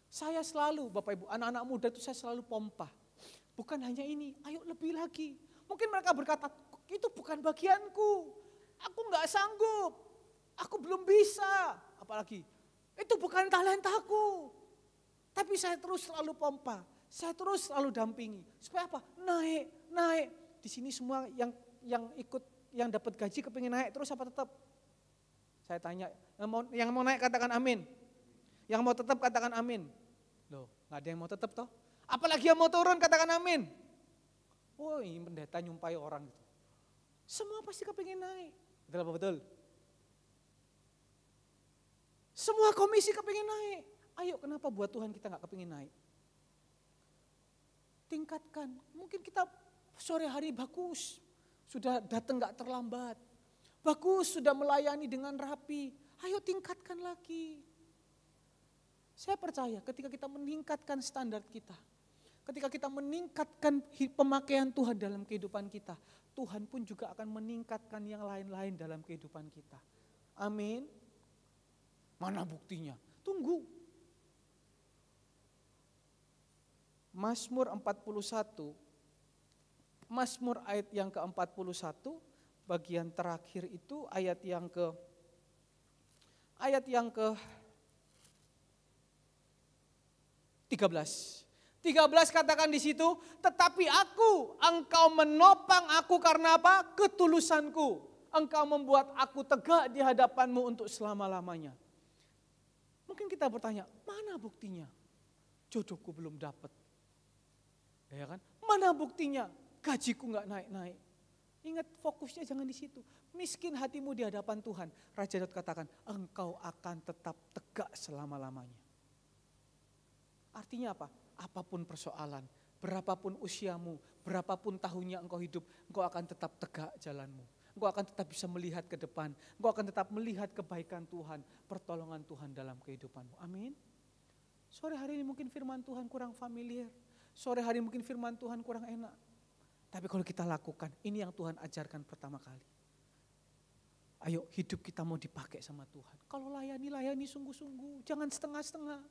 Saya selalu Bapak Ibu, anak-anak muda itu saya selalu pompa. Bukan hanya ini, ayo lebih lagi. Mungkin mereka berkata, itu bukan bagianku. Aku gak sanggup, aku belum bisa. Apalagi, itu bukan talentaku. Tapi saya terus selalu pompa, saya terus selalu dampingi. Supaya apa? Naik. Di sini semua yang ikut, yang dapat gaji kepingin naik terus apa tetap? Saya tanya, yang mau naik katakan amin. Yang mau tetap katakan amin. Loh, gak ada yang mau tetap toh? Apalagi yang mau turun katakan amin. Oh ini pendeta nyumpai orang gitu. Semua pasti kepingin naik. Betul apa betul? Semua komisi kepingin naik. Ayo kenapa buat Tuhan kita gak kepingin naik? Tingkatkan, mungkin kita sore hari bagus, sudah datang gak terlambat. Bagus, sudah melayani dengan rapi. Ayo tingkatkan lagi. Saya percaya ketika kita meningkatkan standar kita, ketika kita meningkatkan pemakaian Tuhan dalam kehidupan kita, Tuhan pun juga akan meningkatkan yang lain-lain dalam kehidupan kita. Amin. Mana buktinya? Tunggu. Mazmur 41, Mazmur ayat yang ke-41, bagian terakhir itu ayat yang ke 13. 13 katakan di situ, tetapi engkau menopang aku karena apa? Ketulusanku. Engkau membuat aku tegak di hadapanmu untuk selama-lamanya. Mungkin kita bertanya, mana buktinya? Jodohku belum dapat. Ya kan? Mana buktinya? Gajiku nggak naik-naik. Ingat fokusnya jangan di situ. Miskin hatimu di hadapan Tuhan. Raja Daud katakan, engkau akan tetap tegak selama-lamanya. Artinya apa? Apapun persoalan, berapapun usiamu, berapapun tahunnya engkau hidup, engkau akan tetap tegak jalanmu. Engkau akan tetap bisa melihat ke depan. Engkau akan tetap melihat kebaikan Tuhan, pertolongan Tuhan dalam kehidupanmu. Amin. Sore hari ini mungkin firman Tuhan kurang familiar. Sore hari mungkin firman Tuhan kurang enak. Tapi kalau kita lakukan, ini yang Tuhan ajarkan pertama kali. Ayo hidup kita mau dipakai sama Tuhan. Kalau layani sungguh-sungguh, jangan setengah-setengah.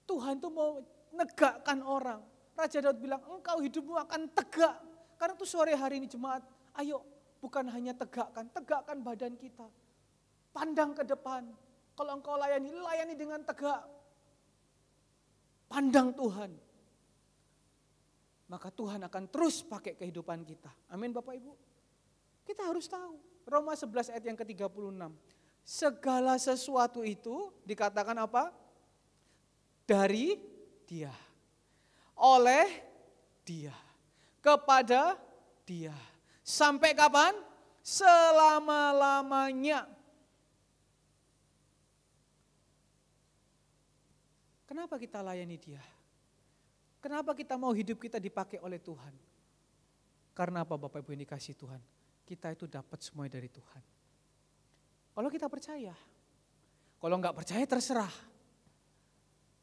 Tuhan tuh mau negakkan orang. Raja Daud bilang, engkau hidupmu akan tegak. Karena itu sore hari ini jemaat, ayo bukan hanya tegakkan badan kita. Pandang ke depan. Kalau engkau layani dengan tegak. Pandang Tuhan. maka Tuhan akan terus pakai kehidupan kita. Amin Bapak Ibu. Kita harus tahu, Roma 11 ayat yang ke-36. Segala sesuatu itu dikatakan apa? Dari Dia, oleh Dia, kepada Dia. Sampai kapan? Selama-lamanya. Kenapa kita layani Dia? Kenapa kita mau hidup kita dipakai oleh Tuhan? Karena apa Bapak Ibu yang dikasih Tuhan? Kita itu dapat semuanya dari Tuhan. Kalau kita percaya, kalau enggak percaya terserah.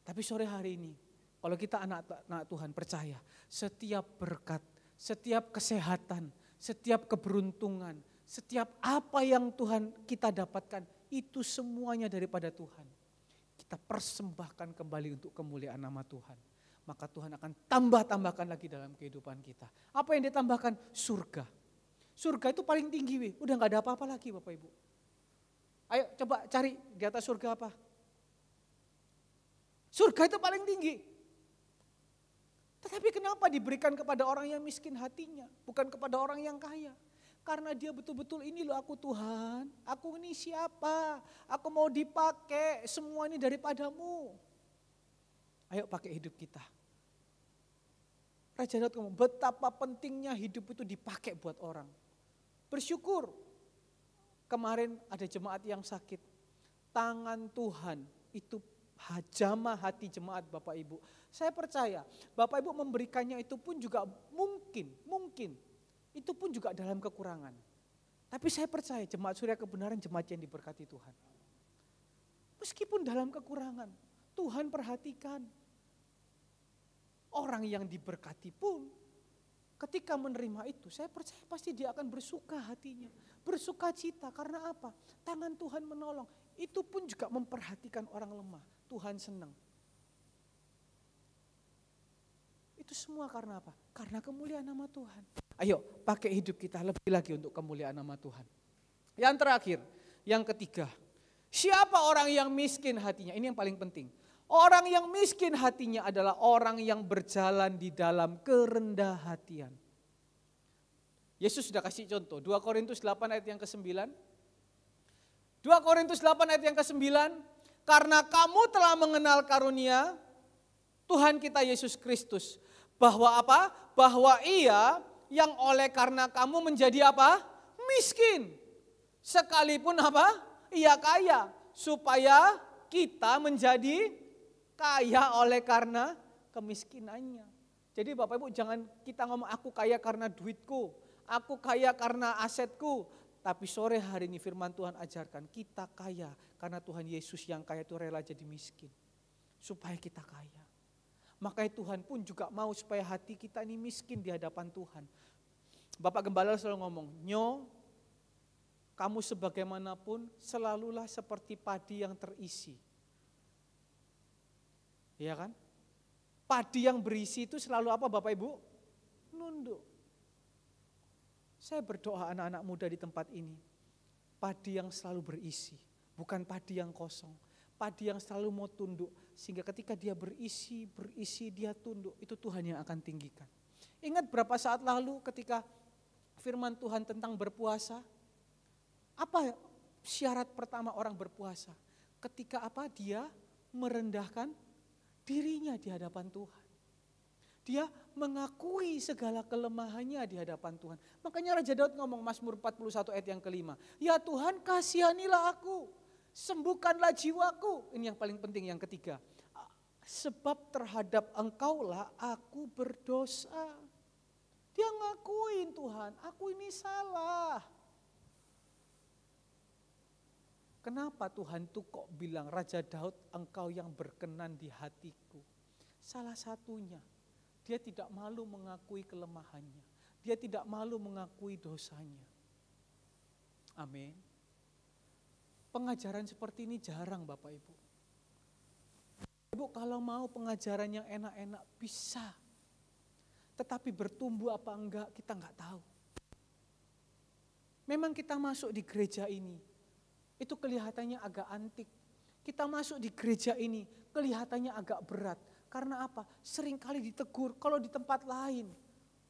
Tapi sore hari ini, kalau kita anak-anak Tuhan percaya, setiap berkat, setiap kesehatan, setiap keberuntungan, setiap apa yang Tuhan kita dapatkan, itu semuanya daripada Tuhan. Kita persembahkan kembali untuk kemuliaan nama Tuhan. Maka Tuhan akan tambahkan lagi dalam kehidupan kita. Apa yang ditambahkan? Surga. Surga itu paling tinggi, udah gak ada apa-apa lagi Bapak Ibu. Ayo coba cari di atas surga apa? Surga itu paling tinggi. Tetapi kenapa diberikan kepada orang yang miskin hatinya, bukan kepada orang yang kaya? Karena dia betul-betul ini loh aku Tuhan, aku ini siapa, aku mau dipakai, semua ini daripadamu. Ayo pakai hidup kita. Raja Daud ngomong betapa pentingnya hidup itu dipakai buat orang. Bersyukur. Kemarin ada jemaat yang sakit. Tangan Tuhan itu jamah hati jemaat Bapak Ibu. Saya percaya Bapak Ibu memberikannya itu pun juga mungkin. Itu pun juga dalam kekurangan. Tapi saya percaya jemaat Surya Kebenaran jemaat yang diberkati Tuhan. Meskipun dalam kekurangan, Tuhan perhatikan. Orang yang diberkati pun ketika menerima itu, saya percaya pasti dia akan bersuka hatinya. Bersuka cita, karena apa? Tangan Tuhan menolong. Itu pun juga memperhatikan orang lemah. Tuhan senang. Itu semua karena apa? Karena kemuliaan nama Tuhan. Ayo pakai hidup kita lebih lagi untuk kemuliaan nama Tuhan. Yang terakhir, yang ketiga. Siapa orang yang miskin hatinya? Ini yang paling penting. Orang yang miskin hatinya adalah orang yang berjalan di dalam kerendah hatian. Yesus sudah kasih contoh, 2 Korintus 8 ayat yang ke-9. 2 Korintus 8 ayat yang ke-9, karena kamu telah mengenal karunia Tuhan kita Yesus Kristus. Bahwa apa? Bahwa Ia yang oleh karena kamu menjadi apa? Miskin. Sekalipun apa? Ia kaya. Supaya kita menjadi kaya oleh karena kemiskinannya. Jadi Bapak Ibu jangan kita ngomong aku kaya karena duitku, aku kaya karena asetku. Tapi sore hari ini firman Tuhan ajarkan kita kaya karena Tuhan Yesus yang kaya itu rela jadi miskin. Supaya kita kaya. Makanya Tuhan pun juga mau supaya hati kita ini miskin di hadapan Tuhan. Bapak Gembala selalu ngomong, Nyo, kamu sebagaimanapun selalulah seperti padi yang terisi. Iya kan? Padi yang berisi itu selalu apa Bapak Ibu? Nunduk. Saya berdoa anak-anak muda di tempat ini. Padi yang selalu berisi, bukan padi yang kosong. Padi yang selalu mau tunduk, sehingga ketika dia berisi, dia tunduk. Itu Tuhan yang akan tinggikan. Ingat berapa saat lalu ketika firman Tuhan tentang berpuasa? Apa syarat pertama orang berpuasa? Ketika apa? Dia merendahkan dirinya di hadapan Tuhan. Dia mengakui segala kelemahannya di hadapan Tuhan. Makanya Raja Daud ngomong Mazmur 41 ayat yang kelima. Ya Tuhan kasihanilah aku, sembuhkanlah jiwaku. Ini yang paling penting yang ketiga. Sebab terhadap Engkaulah aku berdosa. Dia ngakuin Tuhan, aku ini salah. Kenapa Tuhan tuh kok bilang Raja Daud engkau yang berkenan di hatiku? Salah satunya, dia tidak malu mengakui kelemahannya. Dia tidak malu mengakui dosanya. Amin. Pengajaran seperti ini jarang Bapak Ibu. Ibu kalau mau pengajaran yang enak-enak bisa. Tetapi bertumbuh apa enggak kita enggak tahu. Memang kita masuk di gereja ini. Itu kelihatannya agak antik. Kita masuk di gereja ini kelihatannya agak berat. Karena apa? Seringkali ditegur, kalau di tempat lain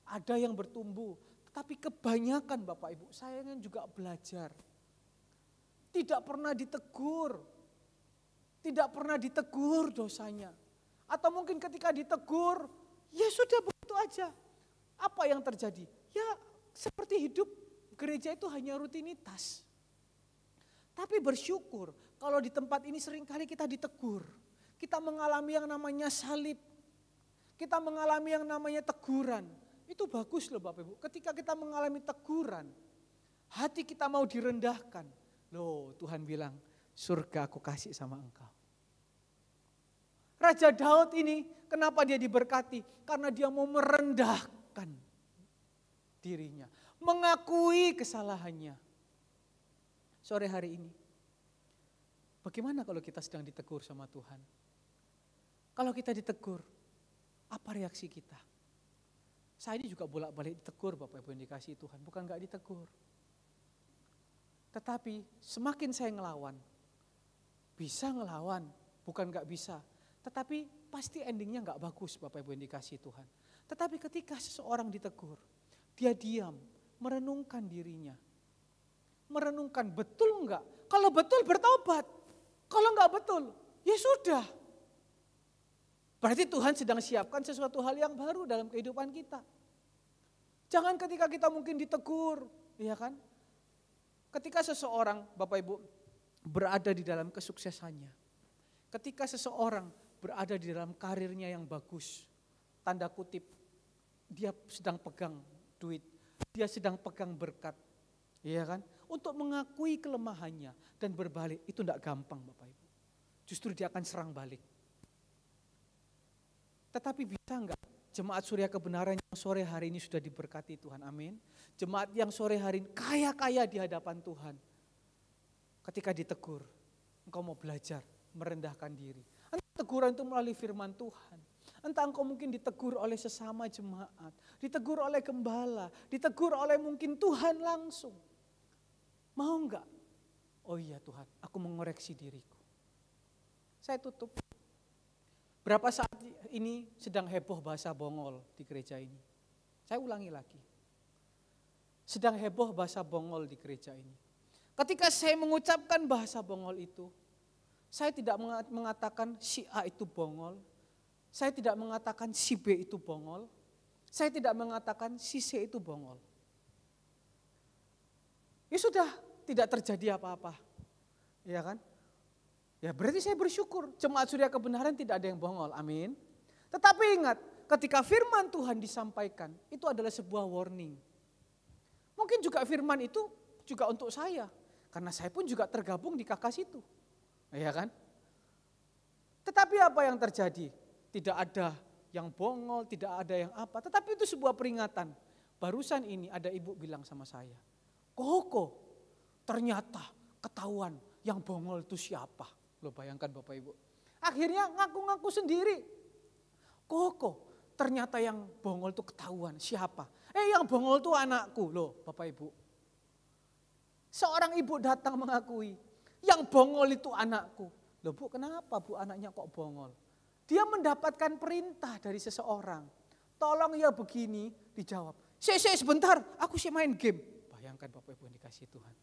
ada yang bertumbuh. Tetapi kebanyakan Bapak Ibu, saya kan juga belajar. Tidak pernah ditegur. Tidak pernah ditegur dosanya. Atau mungkin ketika ditegur, ya sudah begitu aja. Apa yang terjadi? Ya seperti hidup gereja itu hanya rutinitas. Tapi bersyukur kalau di tempat ini seringkali kita ditegur. Kita mengalami yang namanya salib. Kita mengalami yang namanya teguran. Itu bagus loh Bapak Ibu. Ketika kita mengalami teguran, hati kita mau direndahkan. Loh Tuhan bilang, surga aku kasih sama engkau. Raja Daud ini kenapa dia diberkati? Karena dia mau merendahkan dirinya. Mengakui kesalahannya. Sore hari ini, bagaimana kalau kita sedang ditegur sama Tuhan? Kalau kita ditegur, apa reaksi kita? Saya ini juga bolak-balik ditegur Bapak Ibu yang dikasihi Tuhan, bukan gak ditegur. Tetapi semakin saya ngelawan, bisa ngelawan, bukan gak bisa. Tetapi pasti endingnya gak bagus Bapak Ibu yang dikasihi Tuhan. Tetapi ketika seseorang ditegur, dia diam, merenungkan dirinya. Merenungkan betul enggak? Kalau betul bertobat. Kalau enggak betul, ya sudah. Berarti Tuhan sedang siapkan sesuatu hal yang baru dalam kehidupan kita. Jangan ketika kita mungkin ditegur, ya kan? Ketika seseorang, Bapak Ibu, berada di dalam kesuksesannya. Ketika seseorang berada di dalam karirnya yang bagus, tanda kutip, dia sedang pegang duit, dia sedang pegang berkat. Iya kan? Untuk mengakui kelemahannya dan berbalik itu tidak gampang Bapak Ibu. Justru dia akan serang balik. Tetapi bisa enggak jemaat Surya Kebenaran yang sore hari ini sudah diberkati Tuhan, amin. Jemaat yang sore hari ini kaya-kaya di hadapan Tuhan. Ketika ditegur, engkau mau belajar merendahkan diri. Entah teguran itu melalui firman Tuhan. Entah engkau mungkin ditegur oleh sesama jemaat, ditegur oleh gembala, ditegur oleh mungkin Tuhan langsung. Mau enggak? Oh iya Tuhan, aku mengoreksi diriku. Saya tutup. Berapa saat ini sedang heboh bahasa bongol di gereja ini. Saya ulangi lagi. Sedang heboh bahasa bongol di gereja ini. Ketika saya mengucapkan bahasa bongol itu, saya tidak mengatakan si A itu bongol. Saya tidak mengatakan si B itu bongol. Saya tidak mengatakan si C itu bongol. Ya sudah, tidak terjadi apa-apa. Ya kan? Ya berarti saya bersyukur, jemaat Surya Kebenaran tidak ada yang bongol, amin. Tetapi ingat, ketika firman Tuhan disampaikan, itu adalah sebuah warning. Mungkin juga firman itu juga untuk saya, karena saya pun juga tergabung di kakas itu. Ya kan? Tetapi apa yang terjadi? Tidak ada yang bongol, tidak ada yang apa, tetapi itu sebuah peringatan. Barusan ini ada ibu bilang sama saya, Koko, ternyata ketahuan yang bongol itu siapa? Lo bayangkan Bapak Ibu. Akhirnya ngaku-ngaku sendiri. Koko, ternyata yang bongol itu ketahuan siapa? Yang bongol itu anakku loh Bapak Ibu. Seorang ibu datang mengakui, yang bongol itu anakku. Loh Bu, kenapa Bu anaknya kok bongol? Dia mendapatkan perintah dari seseorang. Tolong ya begini, dijawab. Sebentar, aku sih main game. Bayangkan Bapak Ibu yang dikasihi Tuhan.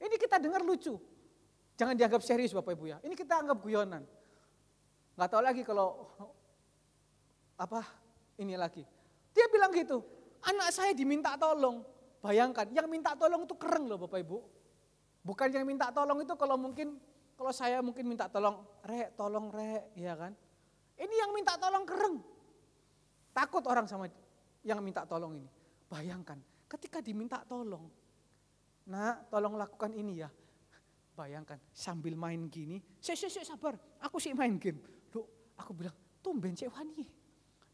Ini kita dengar lucu. Jangan dianggap serius Bapak Ibu ya. Ini kita anggap guyonan. Gak tahu lagi kalau ini lagi. Dia bilang gitu, anak saya diminta tolong. Bayangkan, yang minta tolong itu keren loh Bapak Ibu. Bukan yang minta tolong itu kalau saya mungkin minta tolong, tolong ya kan. Ini yang minta tolong keren. Takut orang sama yang minta tolong ini. Bayangkan, ketika diminta tolong, tolong lakukan ini ya. Bayangkan sambil main gini, sabar, aku sih main game. Loh, aku bilang, tumben cek wani.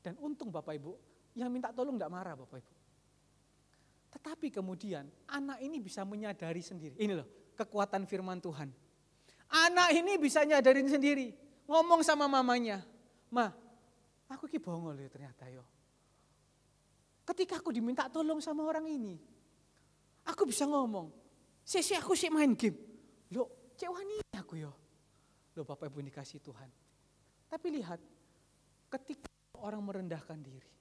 Dan untung Bapak Ibu, yang minta tolong enggak marah Bapak Ibu. Tetapi kemudian anak ini bisa menyadari sendiri. Ini loh, kekuatan firman Tuhan. Anak ini bisa nyadarin sendiri, ngomong sama mamanya, Ma, aku ki bongol ya ternyata yo. Ketika aku diminta tolong sama orang ini, aku bisa ngomong, aku sih main game. Loh, cek wani aku yo. Loh Bapak Ibu dikasih Tuhan. Tapi lihat, ketika orang merendahkan diri,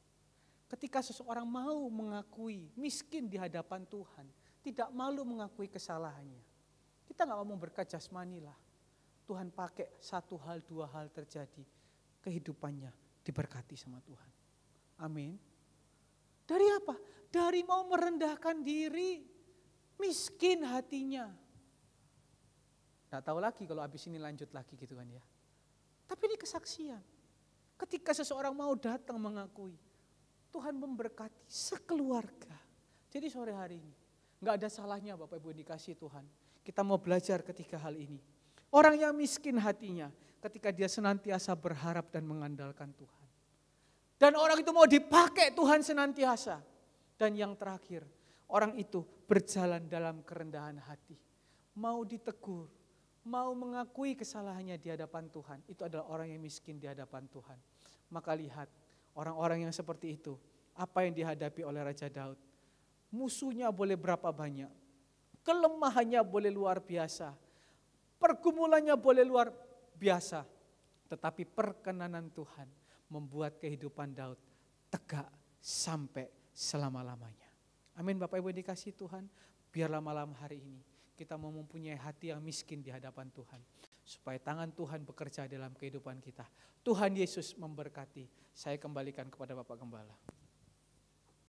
ketika seseorang mau mengakui miskin di hadapan Tuhan, tidak malu mengakui kesalahannya. Kita gak ngomong berkat jasmani lah. Tuhan pakai satu hal, dua hal terjadi. Kehidupannya diberkati sama Tuhan. Amin. Dari apa? Dari mau merendahkan diri, miskin hatinya. Gak tahu lagi kalau habis ini lanjut lagi gitu kan ya. Tapi ini kesaksian. Ketika seseorang mau datang mengakui, Tuhan memberkati sekeluarga. Jadi sore hari ini, gak ada salahnya Bapak Ibu dikasih Tuhan. Kita mau belajar ketika hal ini. Orang yang miskin hatinya, ketika dia senantiasa berharap dan mengandalkan Tuhan. Dan orang itu mau dipakai Tuhan senantiasa. Dan yang terakhir, orang itu berjalan dalam kerendahan hati. Mau ditegur, mau mengakui kesalahannya di hadapan Tuhan. Itu adalah orang yang miskin di hadapan Tuhan. Maka lihat, orang-orang yang seperti itu, apa yang dihadapi oleh Raja Daud. Musuhnya boleh berapa banyak, kelemahannya boleh luar biasa, pergumulannya boleh luar biasa. Tetapi perkenanan Tuhan membuat kehidupan Daud tegak sampai selama-lamanya. Amin Bapak Ibu dikasih Tuhan. Biarlah malam hari ini kita mau mempunyai hati yang miskin di hadapan Tuhan. Supaya tangan Tuhan bekerja dalam kehidupan kita. Tuhan Yesus memberkati. Saya kembalikan kepada Bapak Gembala.